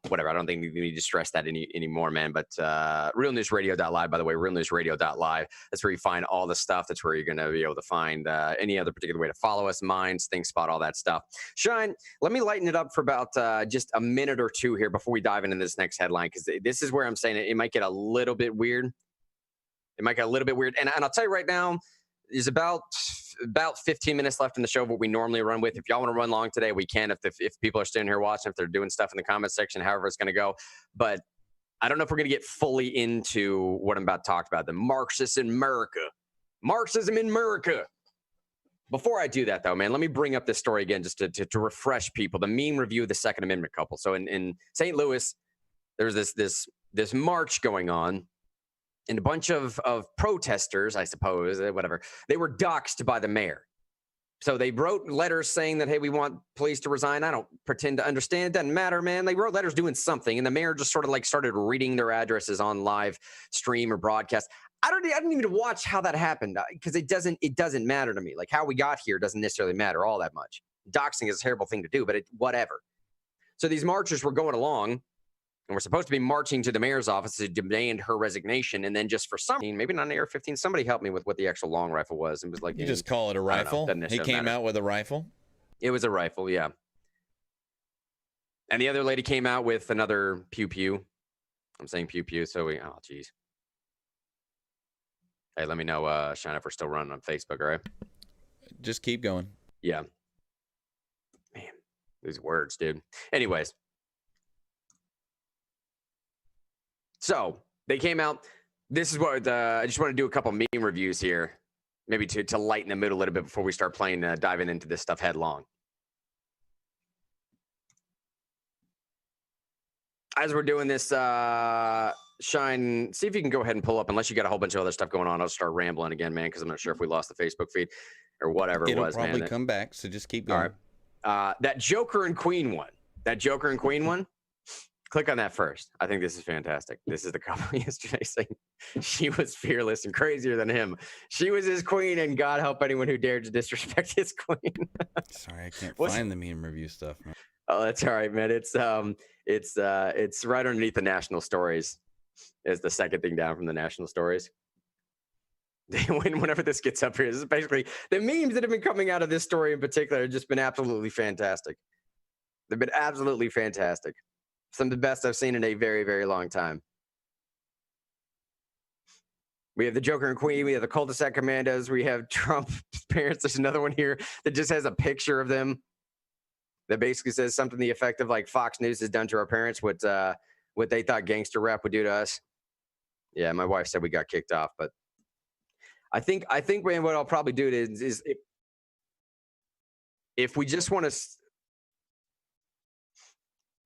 whatever. I don't think we need to stress that anymore, man. But realnewsradio.live, by the way, realnewsradio.live. That's where you find all the stuff. That's where you're going to be able to find any other particular way to follow us, Minds, ThinkSpot, all that stuff. Shine, let me lighten it up for about just a minute or two here before we dive into this next headline, because this is where I'm saying it might get a little bit weird. And I'll tell you right now, there's about 15 minutes left in the show of what we normally run with. If y'all want to run long today, we can. If people are staying here watching, if they're doing stuff in the comment section, however it's going to go. But I don't know if we're going to get fully into what I'm about to talk about, the Marxists in Merica. Marxism in Merica. Before I do that, though, man, let me bring up this story again just to refresh people. The meme review of the Second Amendment couple. So in St. Louis, there's this march going on. And a bunch of protesters, I suppose, whatever, they were doxxed by the mayor. So they wrote letters saying that, hey, we want police to resign. I don't pretend to understand. It doesn't matter, man. They wrote letters doing something. And the mayor just sort of like started reading their addresses on live stream or broadcast. I didn't even watch how that happened because it doesn't matter to me. Like how we got here doesn't necessarily matter all that much. Doxing is a terrible thing to do, but whatever. So these marchers were going along. And we're supposed to be marching to the mayor's office to demand her resignation. And then just for some, maybe not an AR-15, somebody helped me with what the actual long rifle was. It was like, you just call it a rifle? He came out with a rifle? It was a rifle, yeah. And the other lady came out with another pew-pew. I'm saying pew-pew, so oh, geez. Hey, let me know, Shine, if we're still running on Facebook, all right? Just keep going. Yeah. Man, these words, dude. Anyways. So they came out. This is what I just want to do a couple meme reviews here, maybe to lighten the mood a little bit before we start diving into this stuff headlong. As we're doing this, Shine, see if you can go ahead and pull up, unless you got a whole bunch of other stuff going on. I'll start rambling again, man, because I'm not sure if we lost the Facebook feed or whatever it was, man. It'll probably come back, so just keep going. All right. That Joker and Queen one. Click on that first. I think this is fantastic. This is the couple yesterday saying she was fearless and crazier than him. She was his queen, and God help anyone who dared to disrespect his queen. Sorry, I can't find the meme review stuff, man. Oh, that's all right, man. It's right underneath the national stories. Is the second thing down from the national stories. Whenever this gets up here, this is basically the memes that have been coming out of this story in particular have just been absolutely fantastic. They've been absolutely fantastic. Some of the best I've seen in a very, very long time. We have the Joker and Queen. We have the cul-de-sac commandos. We have Trump's parents. There's another one here that just has a picture of them that basically says something to the effect of like Fox News has done to our parents what they thought gangster rap would do to us. Yeah, my wife said we got kicked off, but I think man, what I'll probably do is if we just want to.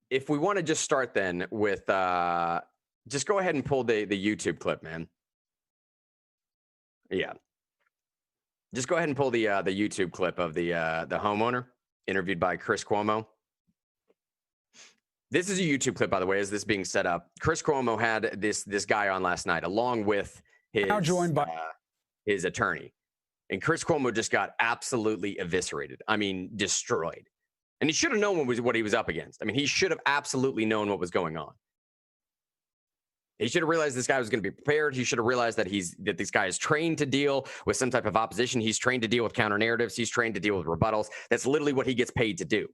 If we want to just start then with, just go ahead and pull the YouTube clip, man. Yeah. Just go ahead and pull the YouTube clip of the homeowner interviewed by Chris Cuomo. This is a YouTube clip, by the way, as this being set up. Chris Cuomo had this guy on last night, along with his his attorney, and Chris Cuomo just got absolutely eviscerated. I mean, destroyed. And he should have known what he was up against. I mean, he should have absolutely known what was going on. He should have realized this guy was going to be prepared. He should have realized that this guy is trained to deal with some type of opposition. He's trained to deal with counter narratives. He's trained to deal with rebuttals. That's literally what he gets paid to do.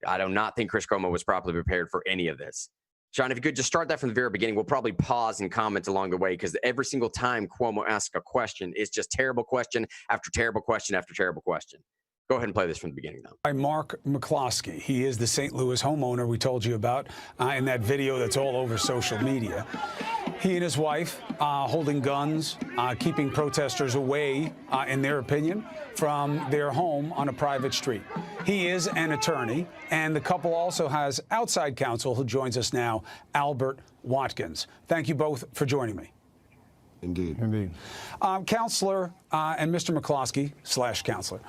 I do not think Chris Cuomo was properly prepared for any of this. Sean, if you could just start that from the very beginning, we'll probably pause and comment along the way, because every single time Cuomo asks a question, it's just terrible question after terrible question after terrible question. Go ahead and play this from the beginning, though. By Mark McCloskey. He is the St. Louis homeowner we told you about in that video that's all over social media. He and his wife holding guns, keeping protesters away, in their opinion, from their home on a private street. He is an attorney, and the couple also has outside counsel who joins us now, Albert Watkins. Thank you both for joining me. Indeed. Counselor and Mr. McCloskey / counselor,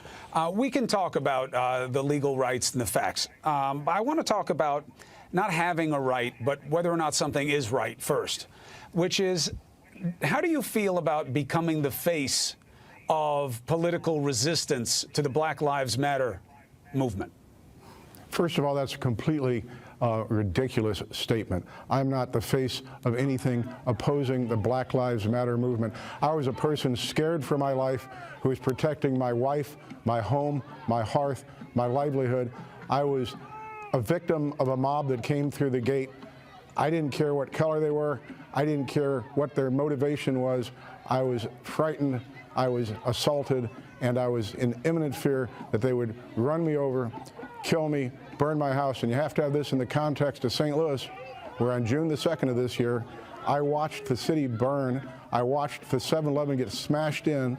we can talk about the legal rights and the facts. I want to talk about not having a right, but whether or not something is right first, which is, how do you feel about becoming the face of political resistance to the Black Lives Matter movement? First of all, that's completely ridiculous statement. I'm not the face of anything opposing the Black Lives Matter movement. I was a person scared for my life who was protecting my wife, my home, my hearth, my livelihood. I was a victim of a mob that came through the gate. I didn't care what color they were. I didn't care what their motivation was. I was frightened. I was assaulted, and I was in imminent fear that they would run me over, kill me, burn my house. And you have to have this in the context of St. Louis, where on June the 2nd of this year, I watched the city burn. I watched the 7-Eleven get smashed in,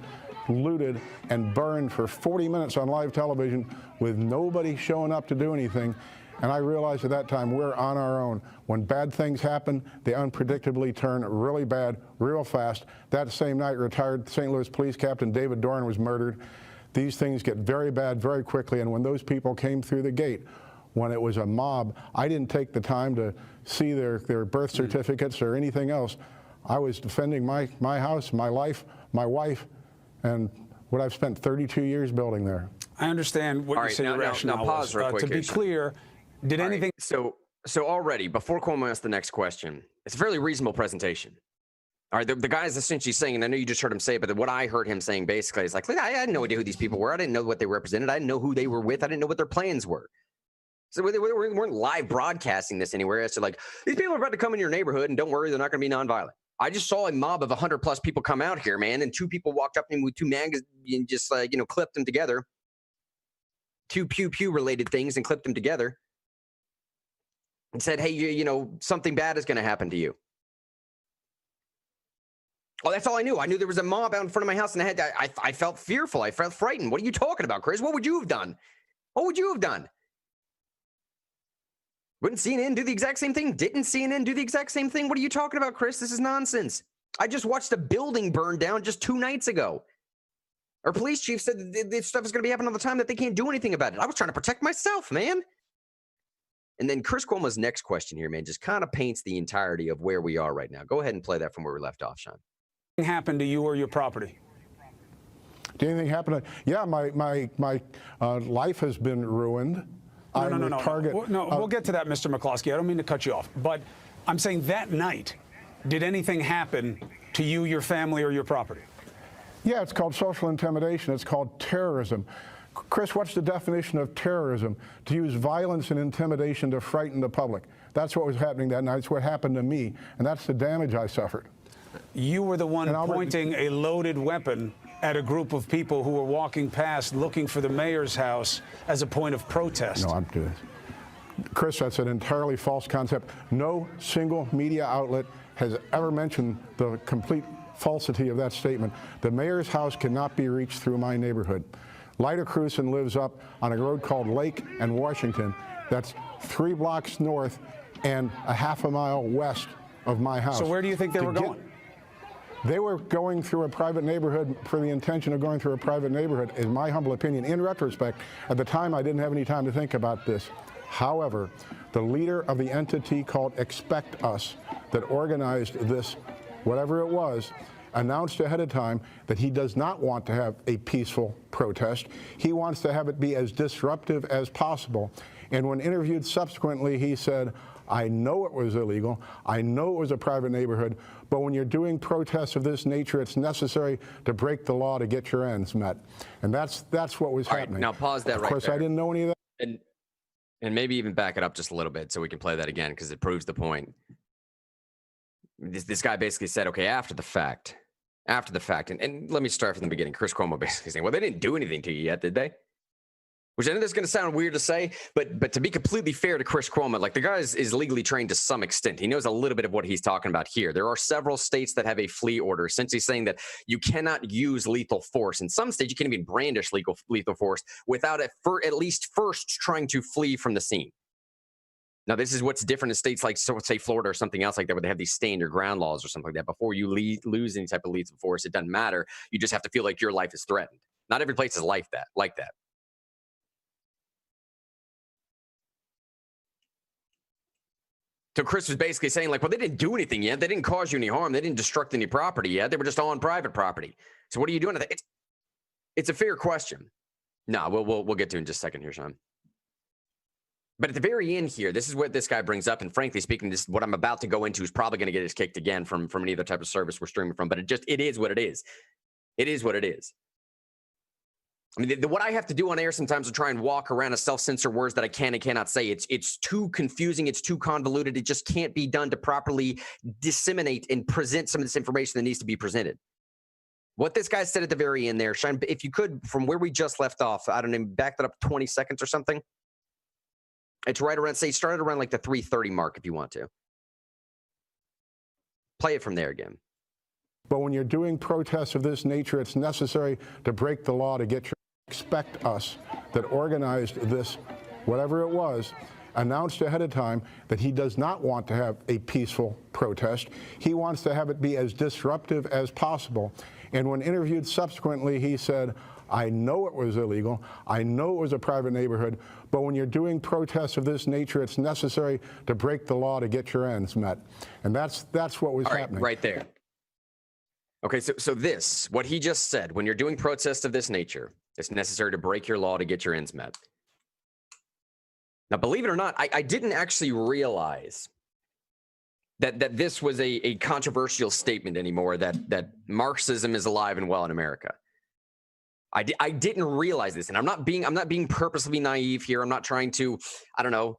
looted, and burned for 40 minutes on live television with nobody showing up to do anything. And I realized at that time we're on our own. When bad things happen, they unpredictably turn really bad, real fast. That same night, retired St. Louis Police Captain David Doran was murdered. These things get very bad very quickly, and when those people came through the gate, when it was a mob, I didn't take the time to see their birth certificates or anything else. I was defending my house, my life, my wife, and what I've spent 32 years building there. I understand what you say your rationale pause real quick. To be clear, did anything... So already, before Cuomo asks the next question, it's a fairly reasonable presentation. All right, the guy is essentially saying, and I know you just heard him say it, but what I heard him saying basically is like, I had no idea who these people were. I didn't know what they represented. I didn't know who they were with. I didn't know what their plans were. So we weren't live broadcasting this anywhere. It's like, these people are about to come in your neighborhood, and don't worry, they're not going to be nonviolent. I just saw a mob of 100+ people come out here, man, and 2 people walked up to him with 2 magazines and just, clipped them together. 2 pew related things and clipped them together and said, hey, something bad is going to happen to you. Oh, that's all I knew. I knew there was a mob out in front of my house, and I felt fearful. I felt frightened. What are you talking about, Chris? What would you have done? What would you have done? Wouldn't CNN do the exact same thing? Didn't CNN do the exact same thing? What are you talking about, Chris? This is nonsense. I just watched a building burn down just 2 nights ago. Our police chief said that this stuff is going to be happening all the time, that they can't do anything about it. I was trying to protect myself, man. And then Chris Cuomo's next question here, man, just kind of paints the entirety of where we are right now. Go ahead and play that from where we left off, Sean. Happened to you or your property? Did anything happen? Yeah, my life has been ruined. No, we'll get to that, Mr. McCloskey. I don't mean to cut you off, but I'm saying that night, did anything happen to you, your family, or your property? Yeah, it's called social intimidation. It's called terrorism. Chris, what's the definition of terrorism? To use violence and intimidation to frighten the public. That's what was happening that night. It's what happened to me, and that's the damage I suffered. You were the one pointing a loaded weapon at a group of people who were walking past looking for the mayor's house as a point of protest. No, I'm doing this. Chris, that's an entirely false concept. No single media outlet has ever mentioned the complete falsity of that statement. The mayor's house cannot be reached through my neighborhood. Lyda Cruson lives up on a road called Lake and Washington. That's 3 blocks north and a half a mile west of my house. So where do you think they were going? They were going through a private neighborhood for the intention of going through a private neighborhood, in my humble opinion. In retrospect, at the time, I didn't have any time to think about this. However, the leader of the entity called Expect Us that organized this, whatever it was, announced ahead of time that he does not want to have a peaceful protest. He wants to have it be as disruptive as possible. And when interviewed subsequently, he said, I know it was illegal. I know it was a private neighborhood. But when you're doing protests of this nature, it's necessary to break the law to get your ends met. And that's what was happening. Right, now pause that right there. Of course, I didn't know any of that. And maybe even back it up just a little bit so we can play that again because it proves the point. This guy basically said, okay, after the fact, and let me start from the beginning. Chris Cuomo basically saying, well, they didn't do anything to you yet, did they? Which I know that's going to sound weird to say, but to be completely fair to Chris Cuomo, like the guy is legally trained to some extent. He knows a little bit of what he's talking about here. There are several states that have a flee order, essentially saying that you cannot use lethal force. In some states, you can't even brandish lethal force without at least first trying to flee from the scene. Now, this is what's different in states like, so say, Florida or something else like that, where they have these stand your ground laws or something like that. Before you lose any type of lethal force, it doesn't matter. You just have to feel like your life is threatened. Not every place is like that. So Chris was basically saying, like, well, they didn't do anything yet. They didn't cause you any harm. They didn't destruct any property yet. They were just on private property. So what are you doing? It's a fair question. No, we'll get to it in just a second here, Sean. But at the very end here, this is what this guy brings up. And frankly speaking, this what I'm about to go into is probably going to get us kicked again from any other type of service we're streaming from. But it is what it is. It is what it is. I mean, what I have to do on air sometimes is try and walk around and self-censor words that I can and cannot say. It's too confusing. It's too convoluted. It just can't be done to properly disseminate and present some of this information that needs to be presented. What this guy said at the very end there, Shine, if you could, from where we just left off, I don't know, back that up 20 seconds or something. It's right around, say, started around like the 3:30 mark if you want to. Play it from there again. But when you're doing protests of this nature, it's necessary to break the law to get your Expect Us that organized this, whatever it was, announced ahead of time that he does not want to have a peaceful protest. He wants to have it be as disruptive as possible. And when interviewed subsequently, he said, I know it was illegal. I know it was a private neighborhood. But when you're doing protests of this nature, it's necessary to break the law to get your ends met. And that's what was happening. Right there. Okay, so this, what he just said, when you're doing protests of this nature, it's necessary to break your law to get your ends met. Now, believe it or not, I didn't actually realize that this was a controversial statement anymore, that Marxism is alive and well in America. I didn't realize this, and I'm not being purposely naive here. I'm not trying to, I don't know,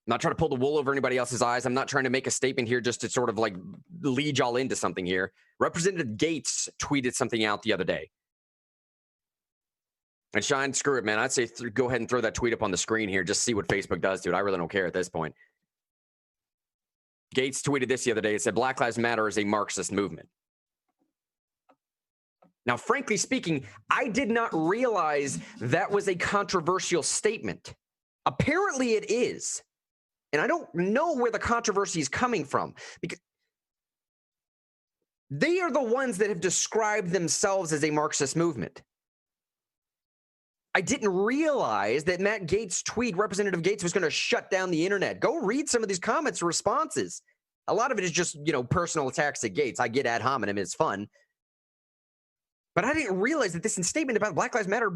I'm not trying to pull the wool over anybody else's eyes. I'm not trying to make a statement here just to sort of like lead y'all into something here. Representative Gates tweeted something out the other day. And Shine, screw it, man. I'd say go ahead and throw that tweet up on the screen here. Just see what Facebook does to it. I really don't care at this point. Gates tweeted this the other day. It said, Black Lives Matter is a Marxist movement. Now, frankly speaking, I did not realize that was a controversial statement. Apparently it is. And I don't know where the controversy is coming from, because they are the ones that have described themselves as a Marxist movement. I didn't realize that Matt Gaetz' tweet, Representative Gates, was going to shut down the internet. Go read some of these comments or responses. A lot of it is just, personal attacks at Gates. I get ad hominem. It's fun. But I didn't realize that this statement about Black Lives Matter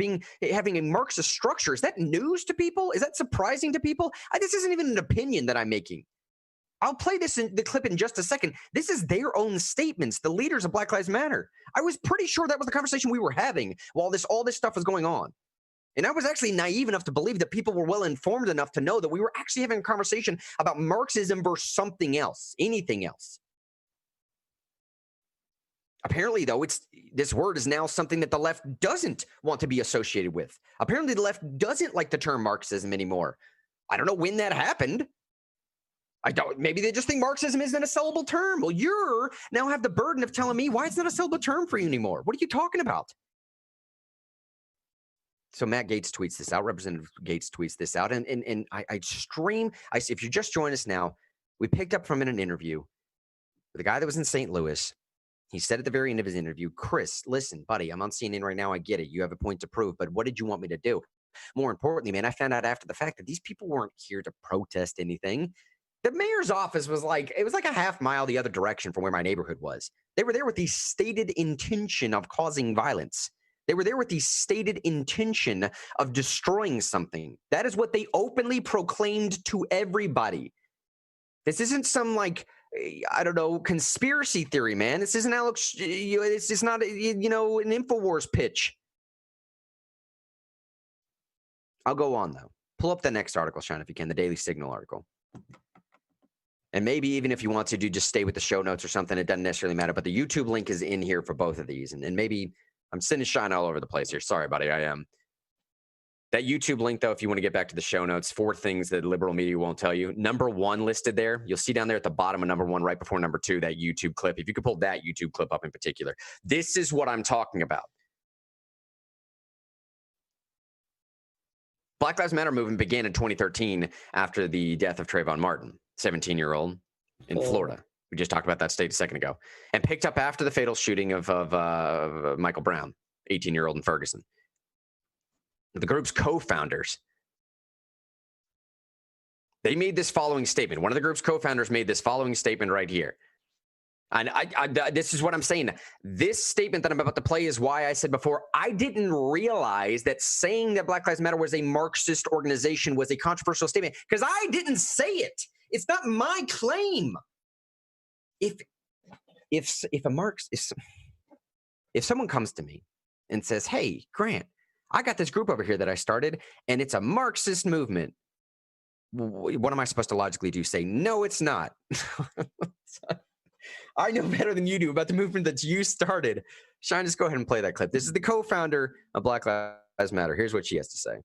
having a Marxist structure, is that news to people? Is that surprising to people? This isn't even an opinion that I'm making. I'll play this in the clip in just a second. This is their own statements, the leaders of Black Lives Matter. I was pretty sure that was the conversation we were having while all this stuff was going on. And I was actually naive enough to believe that people were well informed enough to know that we were actually having a conversation about Marxism versus something else, anything else. Apparently, though, this word is now something that the left doesn't want to be associated with. Apparently, the left doesn't like the term Marxism anymore. I don't know when that happened. Maybe they just think Marxism isn't a sellable term. Well, you now have the burden of telling me why it's not a sellable term for you anymore. What are you talking about? So Matt Gaetz tweets this out. Representative Gaetz tweets this out. And if you just joined us now, we picked up from an interview with a guy that was in St. Louis. He said at the very end of his interview, Chris, listen, buddy, I'm on CNN right now. I get it. You have a point to prove. But what did you want me to do? More importantly, man, I found out after the fact that these people weren't here to protest anything. The mayor's office was like a half mile the other direction from where my neighborhood was. They were there with the stated intention of causing violence. They were there with the stated intention of destroying something. That is what they openly proclaimed to everybody. This isn't some conspiracy theory, man. This isn't Alex. This is not an InfoWars pitch. I'll go on though. Pull up the next article, Sean, if you can, the Daily Signal article. And maybe even if you want to just stay with the show notes or something, it doesn't necessarily matter. But the YouTube link is in here for both of these. And maybe I'm sending Shine all over the place here. Sorry, buddy. I am. That YouTube link, though, if you want to get back to the show notes, 4 things that liberal media won't tell you. Number 1 listed there. You'll see down there at the bottom of number 1, right before number 2, that YouTube clip. If you could pull that YouTube clip up in particular. This is what I'm talking about. Black Lives Matter movement began in 2013 after the death of Trayvon Martin, 17-year-old in Florida. We just talked about that state a second ago. And picked up after the fatal shooting of Michael Brown, 18-year-old in Ferguson. The group's co-founders, they made this following statement. One of the group's co-founders made this following statement right here. And this is what I'm saying. This statement that I'm about to play is why I said before, I didn't realize that saying that Black Lives Matter was a Marxist organization was a controversial statement, because I didn't say it. It's not my claim. If someone comes to me and says, hey, Grant, I got this group over here that I started, and it's a Marxist movement, what am I supposed to logically do? Say, no, it's not. I know better than you do about the movement that you started. Shine, just go ahead and play that clip. This is the co-founder of Black Lives Matter. Here's what she has to say.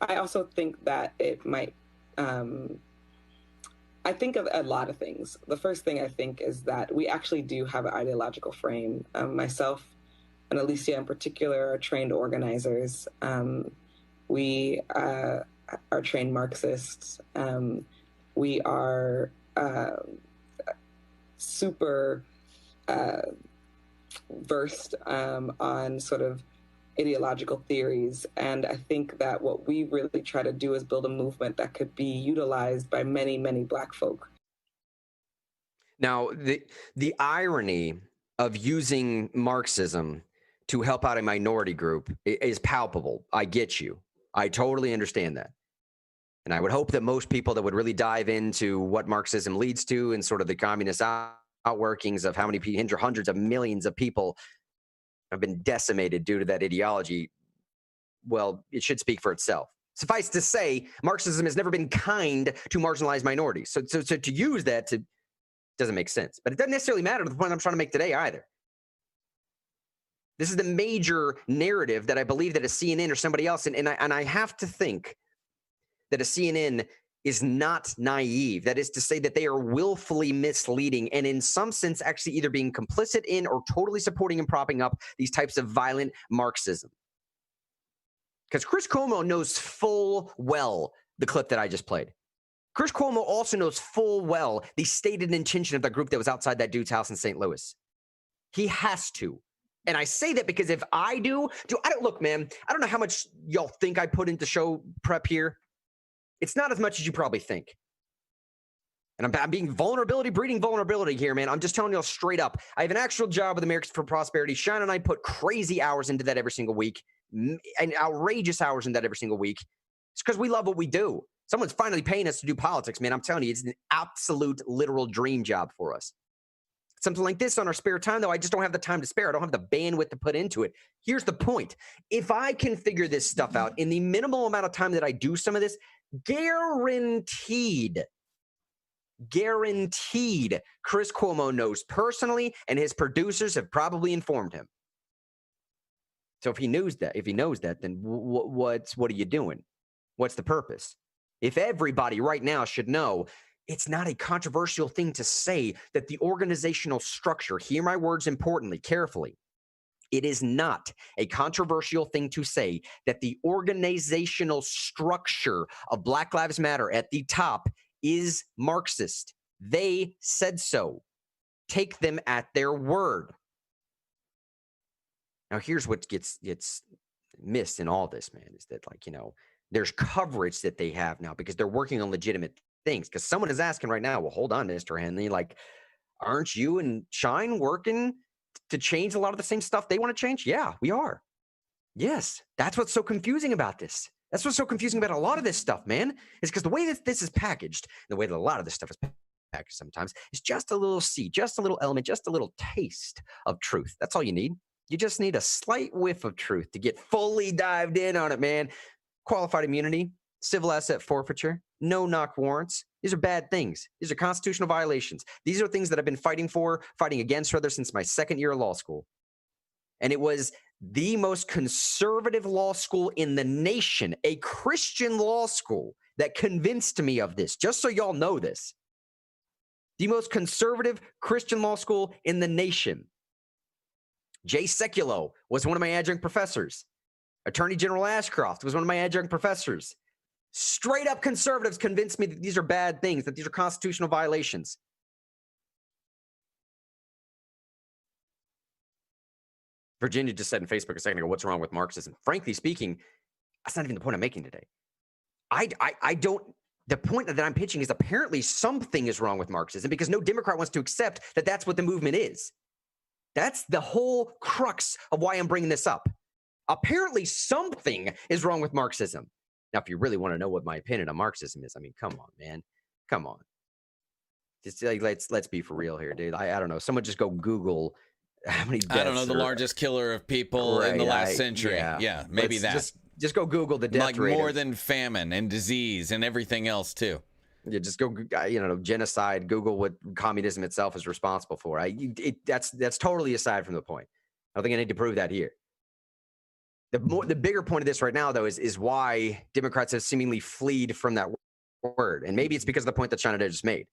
I also think that it might, I think of a lot of things. The first thing I think is that we actually do have an ideological frame. Myself and Alicia in particular are trained organizers. We are trained Marxists. We are super versed on sort of ideological theories. And I think that what we really try to do is build a movement that could be utilized by many, many Black folk. Now, the irony of using Marxism to help out a minority group is palpable. I get you. I totally understand that. And I would hope that most people that would really dive into what Marxism leads to and sort of the communist outworkings of how many hundreds of millions of people have been decimated due to that ideology, well, it should speak for itself. Suffice to say, Marxism has never been kind to marginalized minorities. So to use that doesn't make sense. But it doesn't necessarily matter to the point I'm trying to make today either. This is the major narrative that I believe that a CNN or somebody else, and I have to think that a CNN is not naive. That is to say that they are willfully misleading and in some sense actually either being complicit in or totally supporting and propping up these types of violent Marxism. Because Chris Cuomo knows full well the clip that I just played. Chris Cuomo also knows full well the stated intention of the group that was outside that dude's house in St. Louis. He has to. And I say that because if I do, I don't look, man, I don't know how much y'all think I put into show prep here. It's not as much as you probably think. And I'm being breeding vulnerability here, man. I'm just telling y'all straight up. I have an actual job with Americans for Prosperity. Sean and I put crazy hours into that every single week, and outrageous hours into that every single week. It's because we love what we do. Someone's finally paying us to do politics, man. I'm telling you, it's an absolute literal dream job for us. Something like this on our spare time, though, I just don't have the time to spare. I don't have the bandwidth to put into it. Here's the point. If I can figure this stuff out in the minimal amount of time that I do some of this, guaranteed Guaranteed. Chris Cuomo knows personally, and his producers have probably informed him. So if he knows that, then what are you doing? What's the purpose? If everybody right now should know, it's not a controversial thing to say that the organizational structure, hear my words importantly, carefully, it is not a controversial thing to say that the organizational structure of Black Lives Matter at the top is Marxist. They said so. Take them at their word. Now, here's what gets missed in all this, man, is that, like, you know, there's coverage that they have now because they're working on legitimate things. Because someone is asking right now, well, hold on, Mr. Henley, like, aren't you and Shine working to change a lot of the same stuff they want to change? Yeah, we are. Yes, that's what's so confusing about this. That's what's so confusing about a lot of this stuff, man, is because the way that this is packaged, the way that a lot of this stuff is packaged sometimes, is just a little seed, just a little element, just a little taste of truth. That's all you need. You just need a slight whiff of truth to get fully dived in on it, man. Qualified immunity, civil asset forfeiture, no-knock warrants. These are bad things. These are constitutional violations. These are things that I've been fighting against, rather, since my second year of law school. And it was the most conservative law school in the nation, a Christian law school, that convinced me of this, just so y'all know this. The most conservative Christian law school in the nation. Jay Sekulow was one of my adjunct professors. Attorney General Ashcroft was one of my adjunct professors. Straight up conservatives convinced me that these are bad things, that these are constitutional violations. Virginia just said in Facebook a second ago, what's wrong with Marxism? Frankly speaking, that's not even the point I'm making today. The point that I'm pitching is apparently something is wrong with Marxism because no Democrat wants to accept that that's what the movement is. That's the whole crux of why I'm bringing this up. Apparently something is wrong with Marxism. Now, if you really want to know what my opinion on Marxism is, I mean, come on, man. Come on. Just like, let's be for real here, dude. I don't know. Someone just go Google how many deaths. I don't know, the largest killer of people in the last century. Yeah, maybe that. Just go Google the death like rate. Like more than famine and disease and everything else, too. Yeah, just go, genocide, Google what communism itself is responsible for. That's totally aside from the point. I don't think I need to prove that here. The bigger point of this right now, though, is why Democrats have seemingly fled from that word. And maybe it's because of the point that China just made.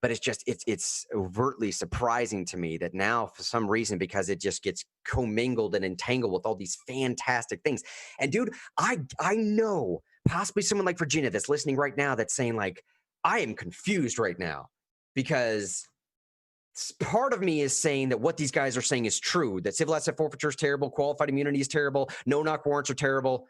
But it's overtly surprising to me that now, for some reason, because it just gets commingled and entangled with all these fantastic things. And dude, I know possibly someone like Virginia that's listening right now that's saying, like, I am confused right now because part of me is saying that what these guys are saying is true, that civil asset forfeiture is terrible, qualified immunity is terrible, no-knock warrants are terrible,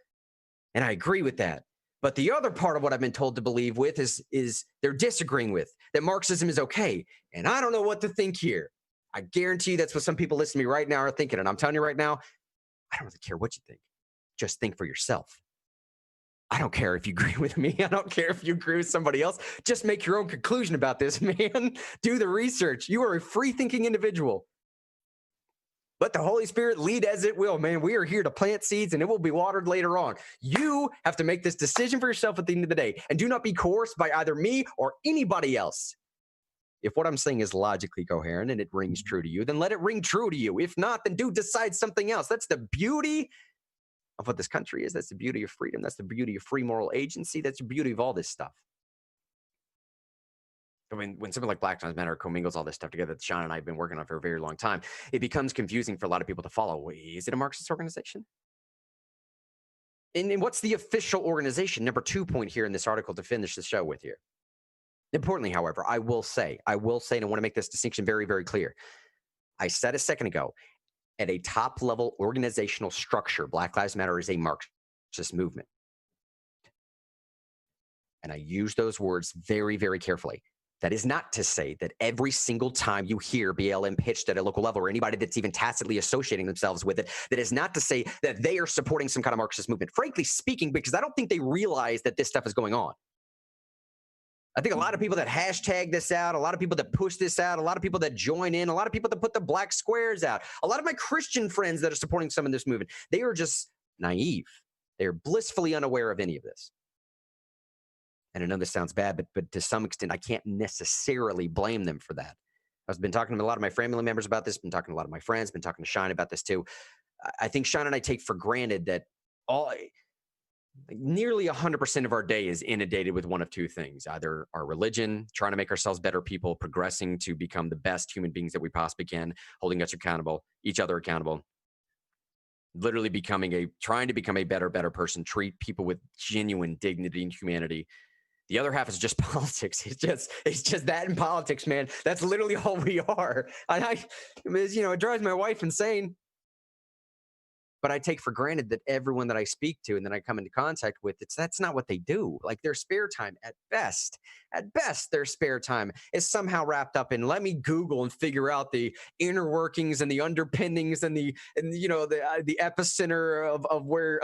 and I agree with that. But the other part of what I've been told to believe with is they're disagreeing with, that Marxism is okay, and I don't know what to think here. I guarantee you that's what some people listening to me right now are thinking, and I'm telling you right now, I don't really care what you think. Just think for yourself. I don't care if you agree with me. I don't care if you agree with somebody else. Just make your own conclusion about this, man. Do the research. You are a free-thinking individual. Let the Holy Spirit lead as it will, man. We are here to plant seeds, and it will be watered later on. You have to make this decision for yourself at the end of the day, and do not be coerced by either me or anybody else. If what I'm saying is logically coherent and it rings true to you, then let it ring true to you. If not, then decide something else. That's the beauty of what this country is. That's the beauty of freedom. That's the beauty of free moral agency. That's the beauty of all this stuff. I mean, when something like Black Lives Matter commingles all this stuff together that Sean and I have been working on for a very long time, it becomes confusing for a lot of people to follow. Wait, is it a Marxist organization? And what's the official organization? Number 2 point here in this article to finish the show with here. Importantly, however, I will say, and I want to make this distinction very, very clear. I said a second ago, at a top-level organizational structure, Black Lives Matter is a Marxist movement. And I use those words very, very carefully. That is not to say that every single time you hear BLM pitched at a local level or anybody that's even tacitly associating themselves with it, that is not to say that they are supporting some kind of Marxist movement. Frankly speaking, because I don't think they realize that this stuff is going on. I think a lot of people that hashtag this out, a lot of people that push this out, a lot of people that join in, a lot of people that put the black squares out, a lot of my Christian friends that are supporting some of this movement, they are just naive. They are blissfully unaware of any of this. And I know this sounds bad, but to some extent, I can't necessarily blame them for that. I've been talking to a lot of my family members about this, been talking to a lot of my friends, been talking to Shine about this too. I think Shine and I take for granted that nearly 100% of our day is inundated with one of two things: either our religion, trying to make ourselves better people, progressing to become the best human beings that we possibly can, holding us accountable, each other accountable, literally trying to become a better person, treat people with genuine dignity and humanity. The other half is just politics. It's just that in politics, man. That's literally all we are. It drives my wife insane. But I take for granted that everyone that I speak to and that I come into contact with, that's not what they do. Like, their spare time, at best, their spare time is somehow wrapped up in, let me Google and figure out the inner workings and the underpinnings and the epicenter of where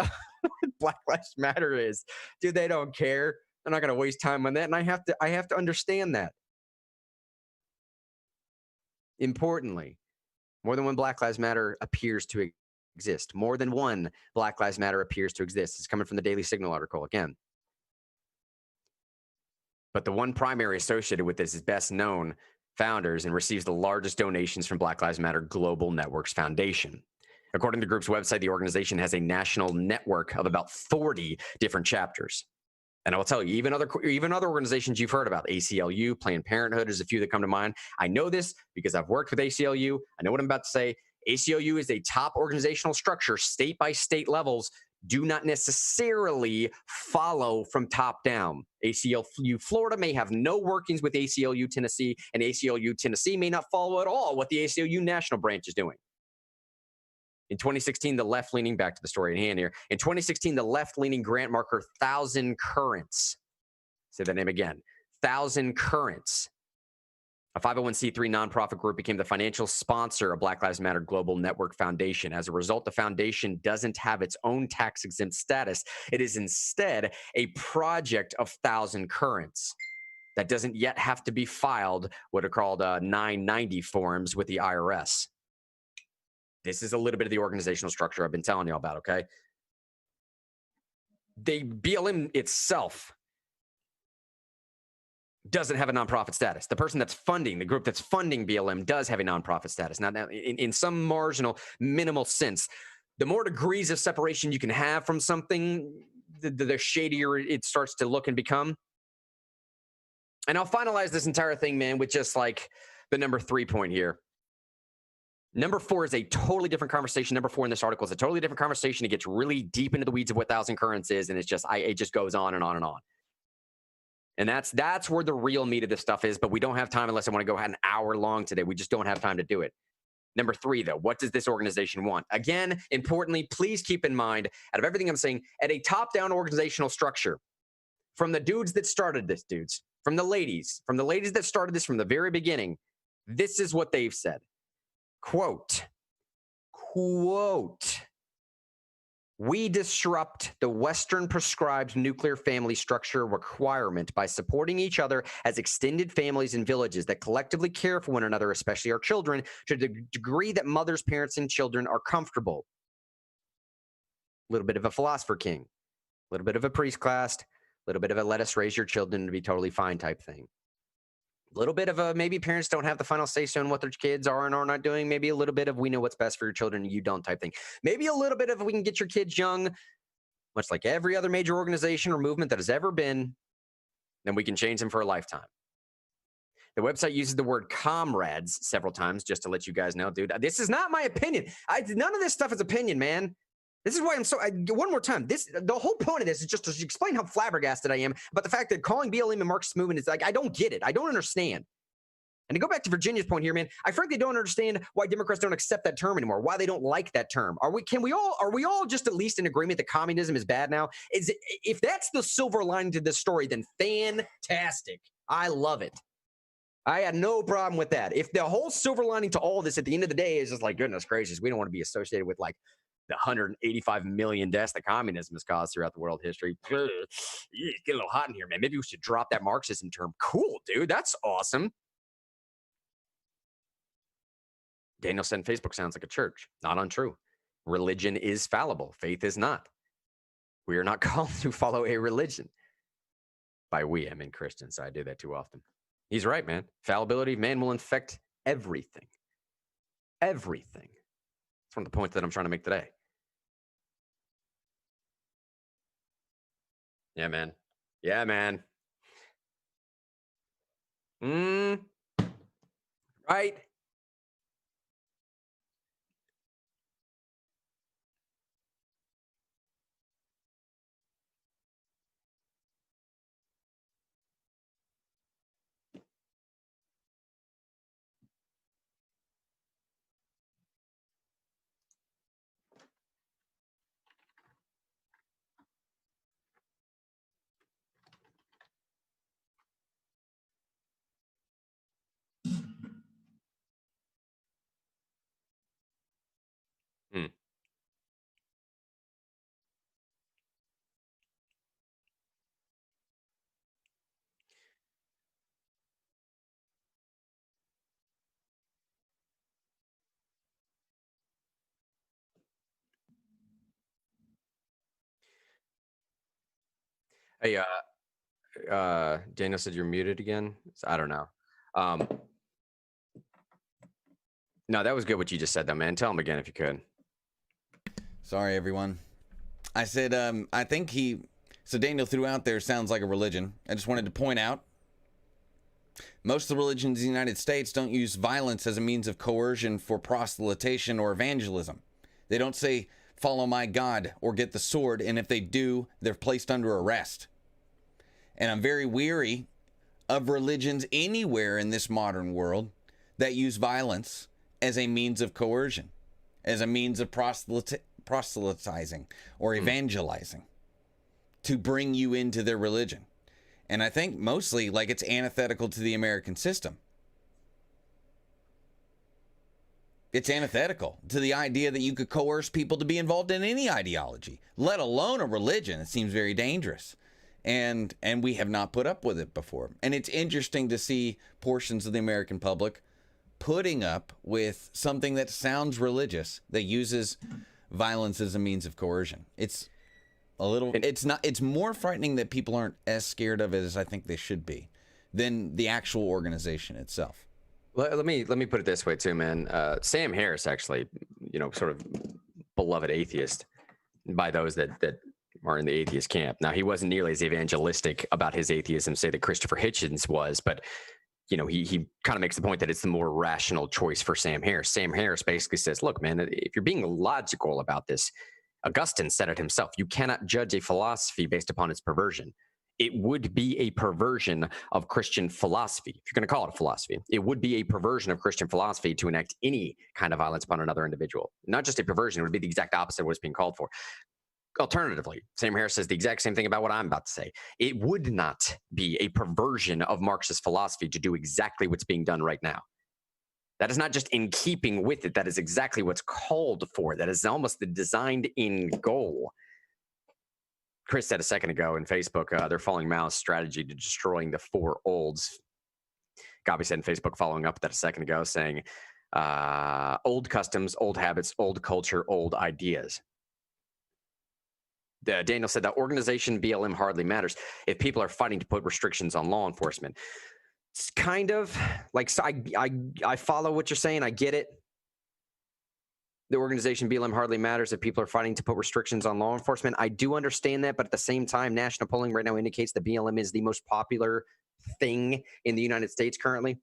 Black Lives Matter is. Dude, they don't care. They're not going to waste time on that, and I have to understand that. Importantly, more than one Black Lives Matter appears to exist. More than one Black Lives Matter appears to exist. It's coming from the Daily Signal article again. But the one primary associated with this is best known founders and receives the largest donations from Black Lives Matter Global Networks Foundation. According to the group's website, the organization has a national network of about 40 different chapters. And I will tell you, even other organizations you've heard about, ACLU, Planned Parenthood, there's a few that come to mind. I know this because I've worked with ACLU. I know what I'm about to say. ACLU is a top organizational structure. State by state levels do not necessarily follow from top down. ACLU Florida may have no workings with ACLU Tennessee, and ACLU Tennessee may not follow at all what the ACLU national branch is doing. In 2016, the left-leaning, back to the story at hand here, in 2016, the left-leaning grant marker Thousand Currents, say that name again, Thousand Currents, a 501c3 nonprofit group, became the financial sponsor of Black Lives Matter Global Network Foundation. As a result, the foundation doesn't have its own tax-exempt status. It is instead a project of Thousand Currents that doesn't yet have to be filed what are called 990 forms with the IRS. This is a little bit of the organizational structure I've been telling you about, okay? BLM itself doesn't have a nonprofit status. The person that's funding, the group that's funding BLM does have a nonprofit status. Now in some marginal, minimal sense, the more degrees of separation you can have from something, the shadier it starts to look and become. And I'll finalize this entire thing, man, with just like the number 3 point here. Number 4 is a totally different conversation. Number 4 in this article is a totally different conversation. It gets really deep into the weeds of what Thousand Currents is, and it just goes on and on and on. And that's where the real meat of this stuff is, but we don't have time unless I want to go an hour long today. We just don't have time to do it. Number 3, though, what does this organization want? Again, importantly, please keep in mind, out of everything I'm saying, at a top-down organizational structure, from the dudes that started this, from the ladies that started this from the very beginning, this is what they've said. Quote, we disrupt the Western prescribed nuclear family structure requirement by supporting each other as extended families and villages that collectively care for one another, especially our children, to the degree that mothers, parents, and children are comfortable. A little bit of a philosopher king, a little bit of a priest class, a little bit of a let us raise your children to be totally fine type thing. A little bit of a maybe parents don't have the final say-so in what their kids are and are not doing. Maybe a little bit of we know what's best for your children and you don't type thing. Maybe a little bit of we can get your kids young, much like every other major organization or movement that has ever been, then we can change them for a lifetime. The website uses the word comrades several times just to let you guys know, dude, this is not my opinion. None of this stuff is opinion, man. This is why one more time, the whole point of this is just to explain how flabbergasted I am about the fact that calling BLM a Marxist movement is like, I don't get it. I don't understand. And to go back to Virginia's point here, man, I frankly don't understand why Democrats don't accept that term anymore, why they don't like that term. Are we all just at least in agreement that communism is bad now? If that's the silver lining to this story, then fantastic. I love it. I had no problem with that. If the whole silver lining to all this at the end of the day is just like, goodness gracious, we don't want to be associated with like the 185 million deaths that communism has caused throughout the world history. It's getting a little hot in here, man. Maybe we should drop that Marxism term. Cool, dude. That's awesome. Daniel said Facebook sounds like a church. Not untrue. Religion is fallible. Faith is not. We are not called to follow a religion. By we, I mean Christians. I do that too often. He's right, man. Fallibility, man, will infect everything. Everything. That's one of the points that I'm trying to make today. Yeah, man. Yeah, man. Right. Hmm. Hey, Daniel said you're muted again. So I don't know. No, that was good what you just said, though, man. Tell him again if you could. Sorry, everyone. I said, I think so Daniel threw out there sounds like a religion. I just wanted to point out, most of the religions in the United States don't use violence as a means of coercion for proselytation or evangelism. They don't say, follow my God or get the sword, and if they do, they're placed under arrest. And I'm very weary of religions anywhere in this modern world that use violence as a means of coercion, as a means of proselytizing or evangelizing to bring you into their religion. And I think mostly like it's antithetical to the American system. It's antithetical to the idea that you could coerce people to be involved in any ideology, let alone a religion. It seems very dangerous. And we have not put up with it before. And it's interesting to see portions of the American public putting up with something that sounds religious, that uses violence as a means of coercion. It's a little, it's more frightening that people aren't as scared of it as I think they should be than the actual organization itself. Let me put it this way too, man. Sam Harris, actually, sort of beloved atheist by those that are in the atheist camp. Now, he wasn't nearly as evangelistic about his atheism, say, that Christopher Hitchens was, but he kind of makes the point that it's the more rational choice for Sam Harris. Sam Harris basically says, look, man, if you're being logical about this, Augustine said it himself, you cannot judge a philosophy based upon its perversion. It would be a perversion of Christian philosophy. If you're going to call it a philosophy, it would be a perversion of Christian philosophy to enact any kind of violence upon another individual. Not just a perversion, it would be the exact opposite of what's being called for. Alternatively, Sam Harris says the exact same thing about what I'm about to say. It would not be a perversion of Marxist philosophy to do exactly what's being done right now. That is not just in keeping with it. That is exactly what's called for. That is almost the designed in goal. Chris said a second ago in Facebook, they're following Mao's strategy to destroying the four olds. Gabi said in Facebook, following up with that a second ago, saying, old customs, old habits, old culture, old ideas. Daniel said that organization BLM hardly matters if people are fighting to put restrictions on law enforcement. It's kind of like, so I follow what you're saying. I get it. The organization BLM hardly matters if people are fighting to put restrictions on law enforcement. I do understand that, but at the same time, national polling right now indicates that BLM is the most popular thing in the United States currently.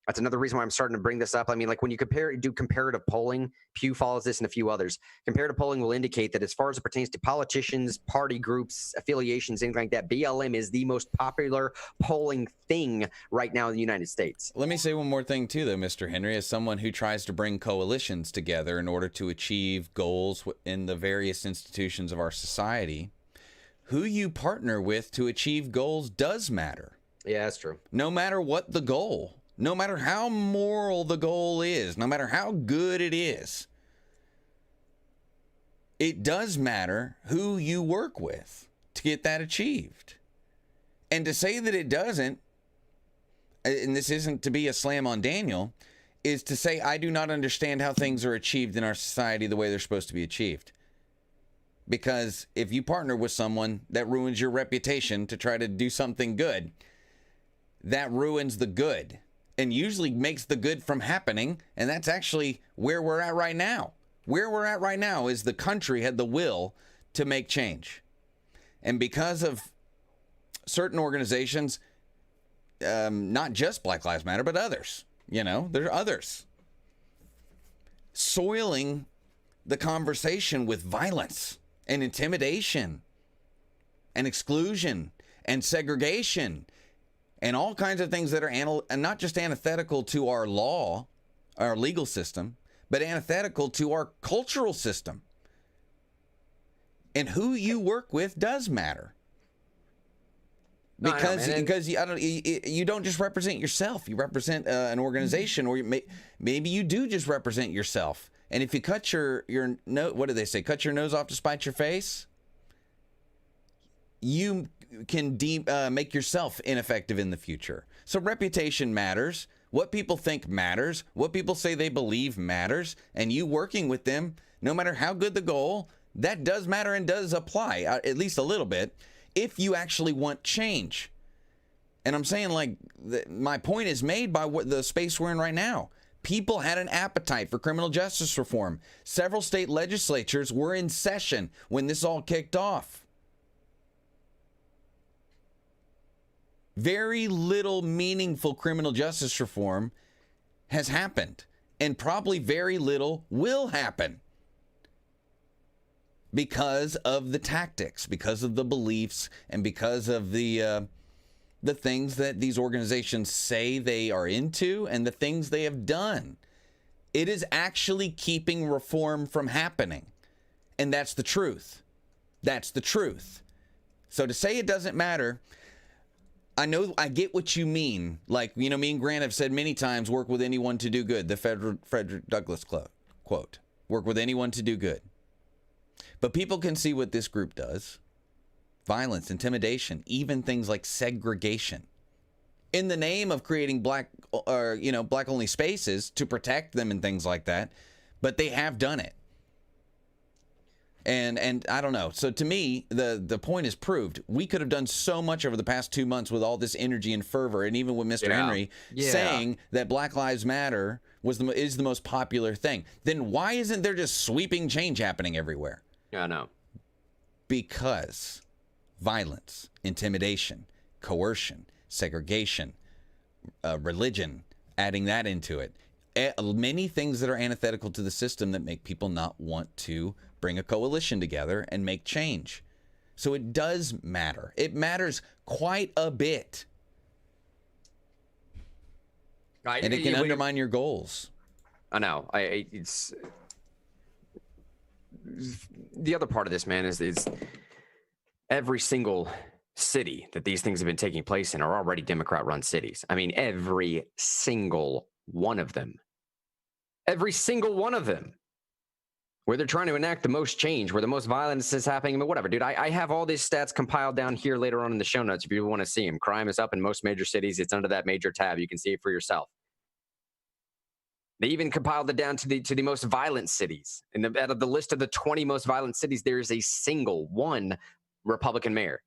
That's another reason why I'm starting to bring this up. I mean, like when you do comparative polling, Pew follows this and a few others. Comparative polling will indicate that as far as it pertains to politicians, party groups, affiliations, anything like that, BLM is the most popular polling thing right now in the United States. Let me say one more thing too, though, Mr. Henry, as someone who tries to bring coalitions together in order to achieve goals in the various institutions of our society, who you partner with to achieve goals does matter. Yeah, that's true. No matter what the goal. No matter how moral the goal is, no matter how good it is, it does matter who you work with to get that achieved. And to say that it doesn't, and this isn't to be a slam on Daniel, is to say I do not understand how things are achieved in our society the way they're supposed to be achieved. Because if you partner with someone that ruins your reputation to try to do something good, that ruins the good and usually makes the good from happening. And that's actually where we're at right now. Where we're at right now is the country had the will to make change. And because of certain organizations, not just Black Lives Matter, but others, there are others, soiling the conversation with violence and intimidation and exclusion and segregation and all kinds of things that are not just antithetical to our law, our legal system, but antithetical to our cultural system. And who you work with does matter. Because you don't just represent yourself. You represent an organization, or maybe you do just represent yourself. And if you cut your what do they say? Cut your nose off to spite your face. You can make yourself ineffective in the future. So reputation matters. What people think matters. What people say they believe matters. And you working with them, no matter how good the goal, that does matter and does apply, at least a little bit, if you actually want change. And I'm saying, my point is made by what the space we're in right now. People had an appetite for criminal justice reform. Several state legislatures were in session when this all kicked off. Very little meaningful criminal justice reform has happened, and probably very little will happen because of the tactics, because of the beliefs, and because of the things that these organizations say they are into and the things they have done. It is actually keeping reform from happening. And that's the truth. That's the truth. So to say it doesn't matter, I get what you mean. Me and Grant have said many times, work with anyone to do good. The Frederick Douglass quote, work with anyone to do good. But people can see what this group does. Violence, intimidation, even things like segregation. In the name of creating black only spaces to protect them and things like that. But they have done it. And I don't know. So to me, the point is proved. We could have done so much over the past 2 months with all this energy and fervor, and even with Mr. Henry saying that Black Lives Matter is the most popular thing. Then why isn't there just sweeping change happening everywhere? I know. Because violence, intimidation, coercion, segregation, religion, adding that into it. Many things that are antithetical to the system that make people not want to bring a coalition together and make change. So it does matter. It matters quite a bit. And it can undermine your goals. I know. It's the other part of this, man, is every single city that these things have been taking place in are already Democrat-run cities. I mean, every single one of them. Every single one of them. Where they're trying to enact the most change, where the most violence is happening. I mean, whatever, dude. I have all these stats compiled down here later on in the show notes if you want to see them. Crime is up in most major cities. It's under that major tab. You can see it for yourself. They even compiled it down to the most violent cities. Out of the list of the 20 most violent cities, there is a single one Republican mayor.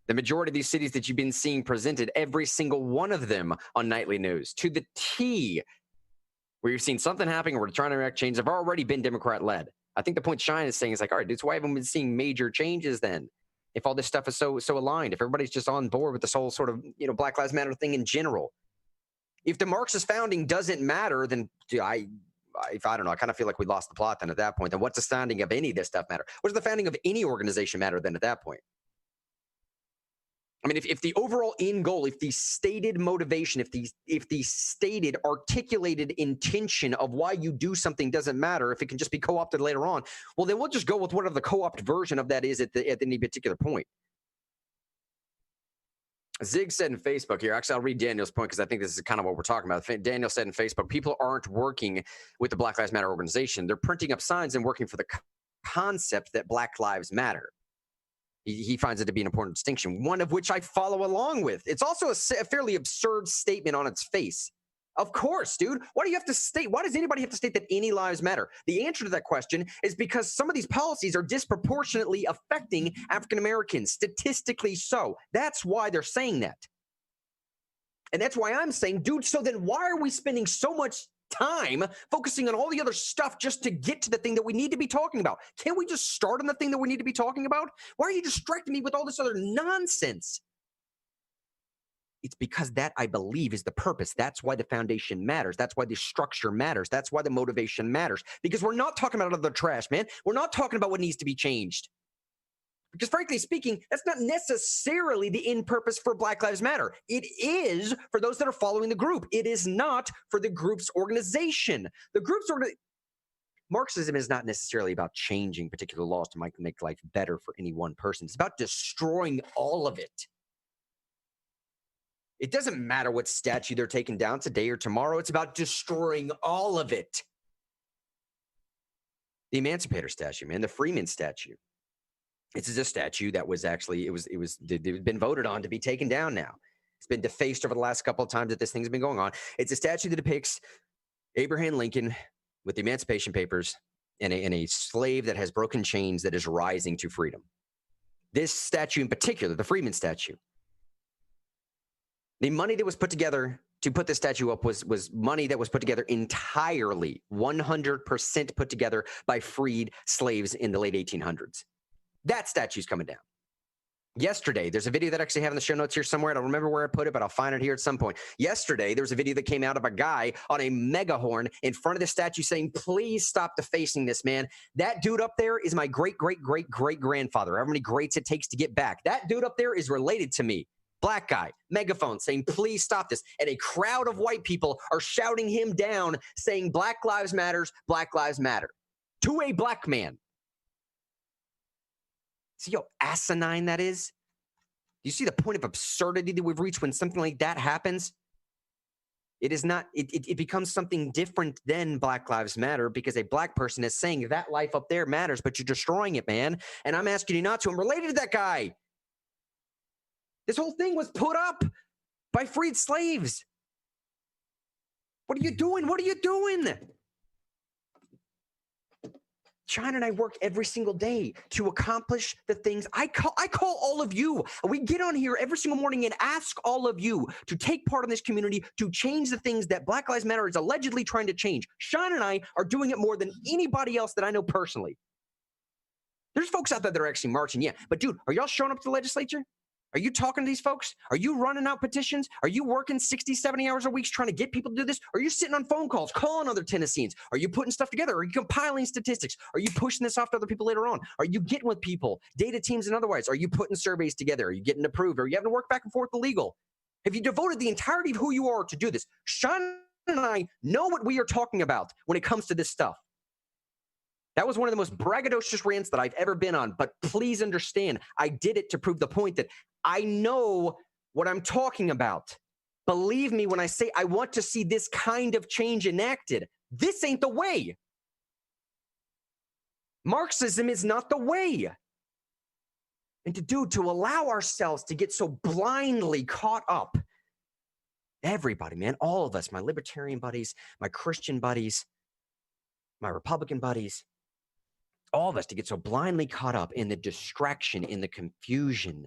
The majority of these cities that you've been seeing presented, every single one of them on nightly news, to the T, where you're seeing something happening or we're trying to enact change, have already been Democrat-led. I think the point Shine is saying is all right, that's why haven't we been seeing major changes then? If all this stuff is so aligned, if everybody's just on board with this whole sort of, Black Lives Matter thing in general. If the Marxist founding doesn't matter, then I don't know, I kind of feel like we lost the plot then at that point. Then what's the founding of any of this stuff matter? What does the founding of any organization matter then at that point? I mean, if the overall end goal, if the stated motivation, if the stated articulated intention of why you do something doesn't matter, if it can just be co-opted later on, well, then we'll just go with whatever the co-opted version of that is at any particular point. Zig said in Facebook here, actually, I'll read Daniel's point because I think this is kind of what we're talking about. Daniel said in Facebook, people aren't working with the Black Lives Matter organization. They're printing up signs and working for the concept that Black Lives Matter. He finds it to be an important distinction, one of which I follow along with. It's also a fairly absurd statement on its face. Of course, dude. Why does anybody have to state that any lives matter? The answer to that question is because some of these policies are disproportionately affecting African Americans, statistically so. That's why they're saying that. And that's why I'm saying, dude, so then why are we spending so much time focusing on all the other stuff just to get to the thing that we need to be talking about? Can't we just start on the thing that we need to be talking about? Why are you distracting me with all this other nonsense? It's because that, I believe, is the purpose. That's why the foundation matters. That's why the structure matters. That's why the motivation matters. Because we're not talking about other trash, man. We're not talking about what needs to be changed. Because frankly speaking, that's not necessarily the end purpose for Black Lives Matter. It is for those that are following the group. It is not for the group's organization. The group's Marxism is not necessarily about changing particular laws to make life better for any one person. It's about destroying all of it. It doesn't matter what statue they're taking down today or tomorrow. It's about destroying all of it. The Emancipator statue, man, the Freeman statue. This is a statue that was actually, it been voted on to be taken down now. It's been defaced over the last couple of times that this thing's been going on. It's a statue that depicts Abraham Lincoln with the Emancipation Papers and a slave that has broken chains that is rising to freedom. This statue in particular, the Freeman statue, the money that was put together to put this statue up was money that was put together entirely, 100% put together by freed slaves in the late 1800s. That statue's coming down. Yesterday, there's a video that I actually have in the show notes here somewhere. I don't remember where I put it, but I'll find it here at some point. Yesterday, there was a video that came out of a guy on a megahorn in front of the statue saying, please stop defacing this, man. That dude up there is my great-great-great-great-grandfather. However many greats it takes to get back. That dude up there is related to me. Black guy, megaphone, saying, please stop this. And a crowd of white people are shouting him down, saying, Black Lives Matters, Black Lives Matter. To a black man. See how asinine that is? Do you see the point of absurdity that we've reached when something like that happens? It is not, it becomes something different than Black Lives Matter because a black person is saying that life up there matters, but you're destroying it, man. And I'm asking you not to. I'm related to that guy. This whole thing was put up by freed slaves. What are you doing? What are you doing? China and I work every single day to accomplish the things. I call all of you. We get on here every single morning and ask all of you to take part in this community to change the things that Black Lives Matter is allegedly trying to change. Sean and I are doing it more than anybody else that I know personally. There's folks out there that are actually marching, yeah. But dude, are y'all showing up to the legislature? Are you talking to these folks? Are you running out petitions? Are you working 60, 70 hours a week trying to get people to do this? Are you sitting on phone calls, calling other Tennesseans? Are you putting stuff together? Are you compiling statistics? Are you pushing this off to other people later on? Are you getting with people, data teams and otherwise? Are you putting surveys together? Are you getting approved? Are you having to work back and forth with legal? Have you devoted the entirety of who you are to do this? Sean and I know what we are talking about when it comes to this stuff. That was one of the most braggadocious rants that I've ever been on, but please understand, I did it to prove the point that I know what I'm talking about. Believe me when I say I want to see this kind of change enacted. This ain't the way. Marxism is not the way. And to allow ourselves to get so blindly caught up, everybody, man, all of us, my libertarian buddies, my Christian buddies, my Republican buddies, all of us to get so blindly caught up in the distraction, in the confusion,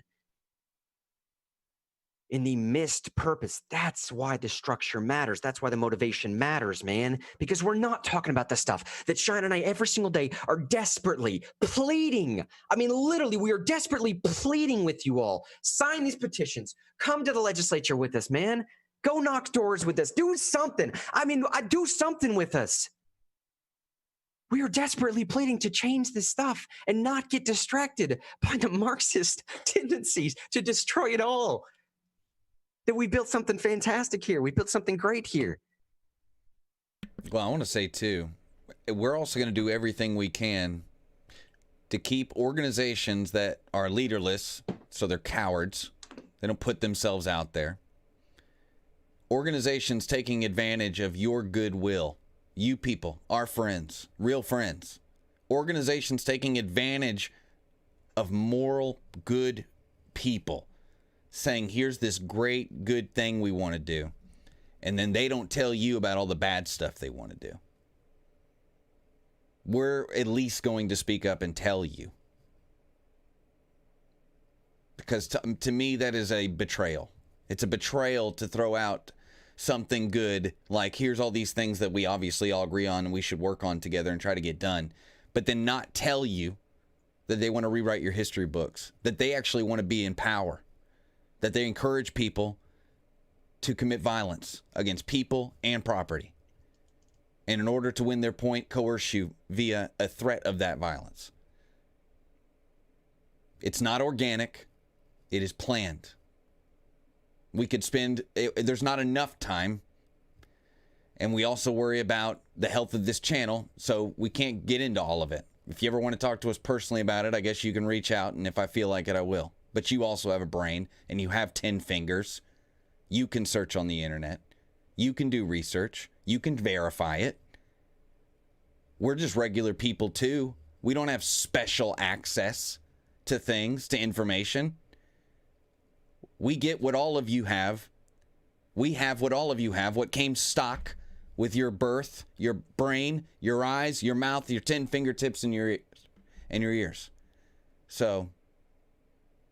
in the missed purpose. That's why the structure matters. That's why the motivation matters, man. Because we're not talking about the stuff that Shine and I every single day are desperately pleading. I mean, literally, we are desperately pleading with you all. Sign these petitions. Come to the legislature with us, man. Go knock doors with us. Do something. I mean, do something with us. We are desperately pleading to change this stuff and not get distracted by the Marxist tendencies to destroy it all. That we built something fantastic here. We built something great here. Well, I want to say, too, we're also going to do everything we can to keep organizations that are leaderless, so they're cowards. They don't put themselves out there. Organizations taking advantage of your goodwill. You people, our friends, real friends. Organizations taking advantage of moral, good people, saying, here's this great, good thing we want to do. And then they don't tell you about all the bad stuff they want to do. We're at least going to speak up and tell you. Because to me, that is a betrayal. It's a betrayal to throw out something good, like here's all these things that we obviously all agree on and we should work on together and try to get done, but then not tell you that they want to rewrite your history books, that they actually want to be in power, that they encourage people to commit violence against people and property, and in order to win their point, coerce you via a threat of that violence. It's not organic. It is planned. We could spend, there's not enough time, and we also worry about the health of this channel, so we can't get into all of it. If you ever want to talk to us personally about it, I guess you can reach out, and if I feel like it, I will. But you also have a brain, and you have 10 fingers. You can search on the internet. You can do research. You can verify it. We're just regular people, too. We don't have special access to things, to information. We get what all of you have. We have what all of you have, what came stock with your birth, your brain, your eyes, your mouth, your 10 fingertips, and your ears. So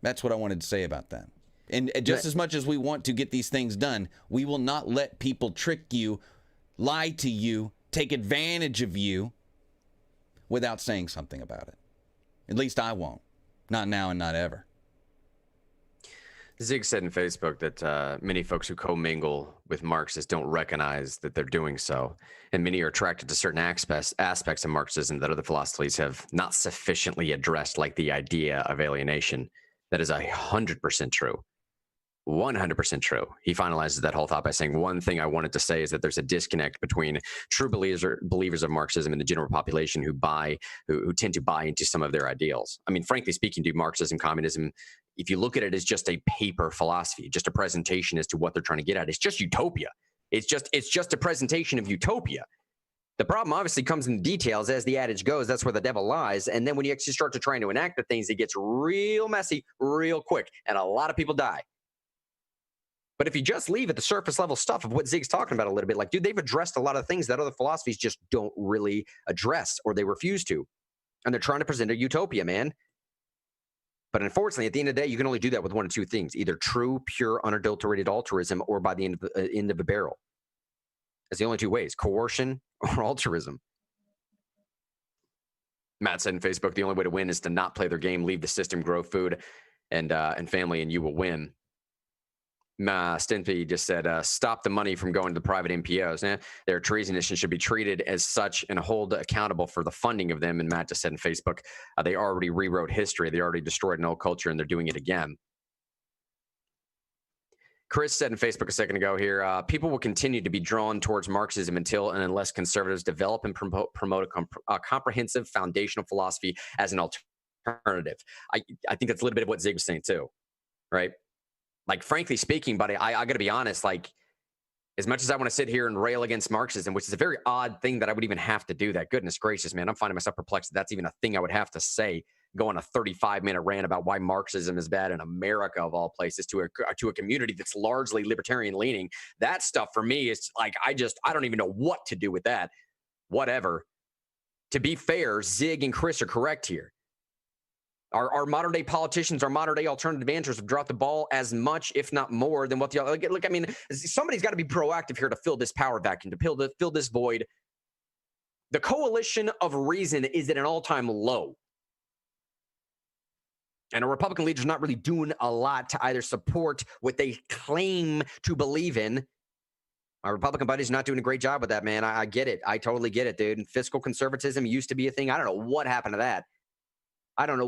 that's what I wanted to say about that. And just as much as we want to get these things done, we will not let people trick you, lie to you, take advantage of you without saying something about it. At least I won't. Not now and not ever. Zig said in Facebook that many folks who commingle with Marxists don't recognize that they're doing so, and many are attracted to certain aspects of Marxism that other philosophies have not sufficiently addressed, like the idea of alienation. That is 100% true. 100% true. He finalizes that whole thought by saying, one thing I wanted to say is that there's a disconnect between true believers of Marxism and the general population who tend to buy into some of their ideals. I mean, frankly speaking, Marxism, communism, if you look at it as just a paper philosophy, just a presentation as to what they're trying to get at, it's just utopia. It's just a presentation of utopia. The problem obviously comes in the details. As the adage goes, that's where the devil lies. And then when you actually start to try to enact the things, it gets real messy real quick, and a lot of people die. But if you just leave at the surface level stuff of what Zig's talking about a little bit, like, dude, they've addressed a lot of things that other philosophies just don't really address, or they refuse to. And they're trying to present a utopia, man. But unfortunately, at the end of the day, you can only do that with one of two things: either true, pure, unadulterated altruism, or by the end of the barrel. That's the only two ways: coercion or altruism. Matt said in Facebook, the only way to win is to not play their game, leave the system, grow food and family, and you will win. Stimpy just said, stop the money from going to the private NPOs. They're treasonous and should be treated as such and hold accountable for the funding of them. And Matt just said in Facebook, they already rewrote history. They already destroyed an old culture, and they're doing it again. Chris said in Facebook a second ago here, people will continue to be drawn towards Marxism until and unless conservatives develop and promote a comprehensive foundational philosophy as an alternative. I think that's a little bit of what Zig was saying too, right? Like, frankly speaking, buddy, I got to be honest, like, as much as I want to sit here and rail against Marxism, which is a very odd thing that I would even have to do that. Goodness gracious, man, I'm finding myself perplexed that that's even a thing I would have to say, go on a 35-minute rant about why Marxism is bad in America, of all places, to a community that's largely libertarian leaning. That stuff for me is like, I don't even know what to do with that. Whatever. To be fair, Zig and Chris are correct here. Our modern day politicians, our modern day alternative answers have dropped the ball as much, if not more, than what the look. I mean, somebody's got to be proactive here to fill this power vacuum, to fill this void. The coalition of reason is at an all-time low, and our Republican leaders are not really doing a lot to either support what they claim to believe in. Our Republican buddies are not doing a great job with that, man. I get it. I totally get it, dude. And fiscal conservatism used to be a thing. I don't know what happened to that. And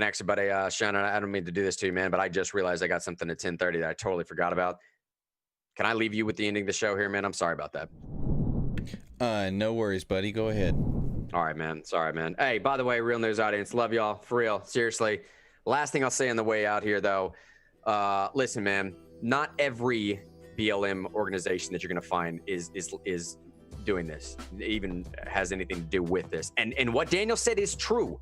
actually, buddy, Shannon, I don't mean to do this to you, man, but I just realized I got something at 10:30 that I totally forgot about. Can I leave you with the ending of the show here, man? I'm sorry about that. No worries, buddy. Go ahead. All right, man. Sorry, man. Hey, by the way, Real News audience, love y'all. For real. Seriously. Last thing I'll say on the way out here, though. Listen, man, not every BLM organization that you're going to find is doing this, even has anything to do with this. And what Daniel said is true.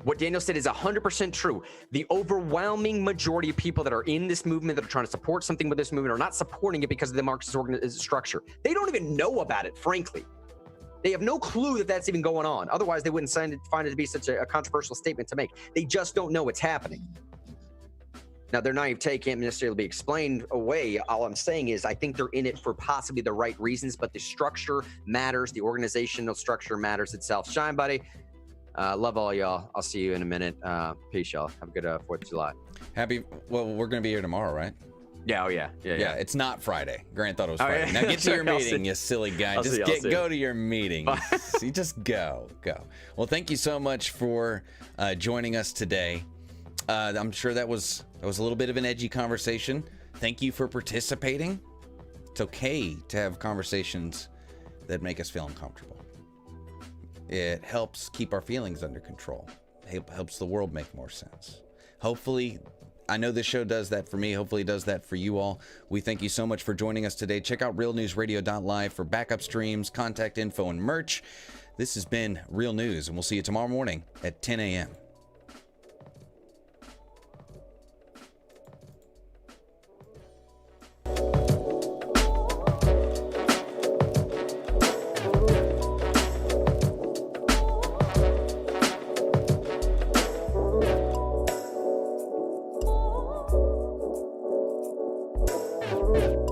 What Daniel said is 100% true. The overwhelming majority of people that are in this movement, that are trying to support something with this movement, are not supporting it because of the Marxist structure. They don't even know about it, frankly. They have no clue that that's even going on. Otherwise, they wouldn't find it to be such a controversial statement to make. They just don't know what's happening. Now, their naivete can't necessarily be explained away. All I'm saying is I think they're in it for possibly the right reasons, but the structure matters. The organizational structure matters itself. Shine, buddy. Love all y'all. I'll see you in a minute. Peace, y'all. Have a good 4th of July. Well, we're going to be here tomorrow, right? Yeah, oh yeah. It's not Friday. Grant thought it was Friday. Now get to your meeting, you silly guy. Go to your meeting. You just go. Well, thank you so much for joining us today. I'm sure that was a little bit of an edgy conversation. Thank you for participating. It's okay to have conversations that make us feel uncomfortable. It helps keep our feelings under control. It helps the world make more sense. Hopefully, I know this show does that for me. Hopefully it does that for you all. We thank you so much for joining us today. Check out realnewsradio.live for backup streams, contact info, and merch. This has been Real News, and we'll see you tomorrow morning at 10 a.m. Thank you.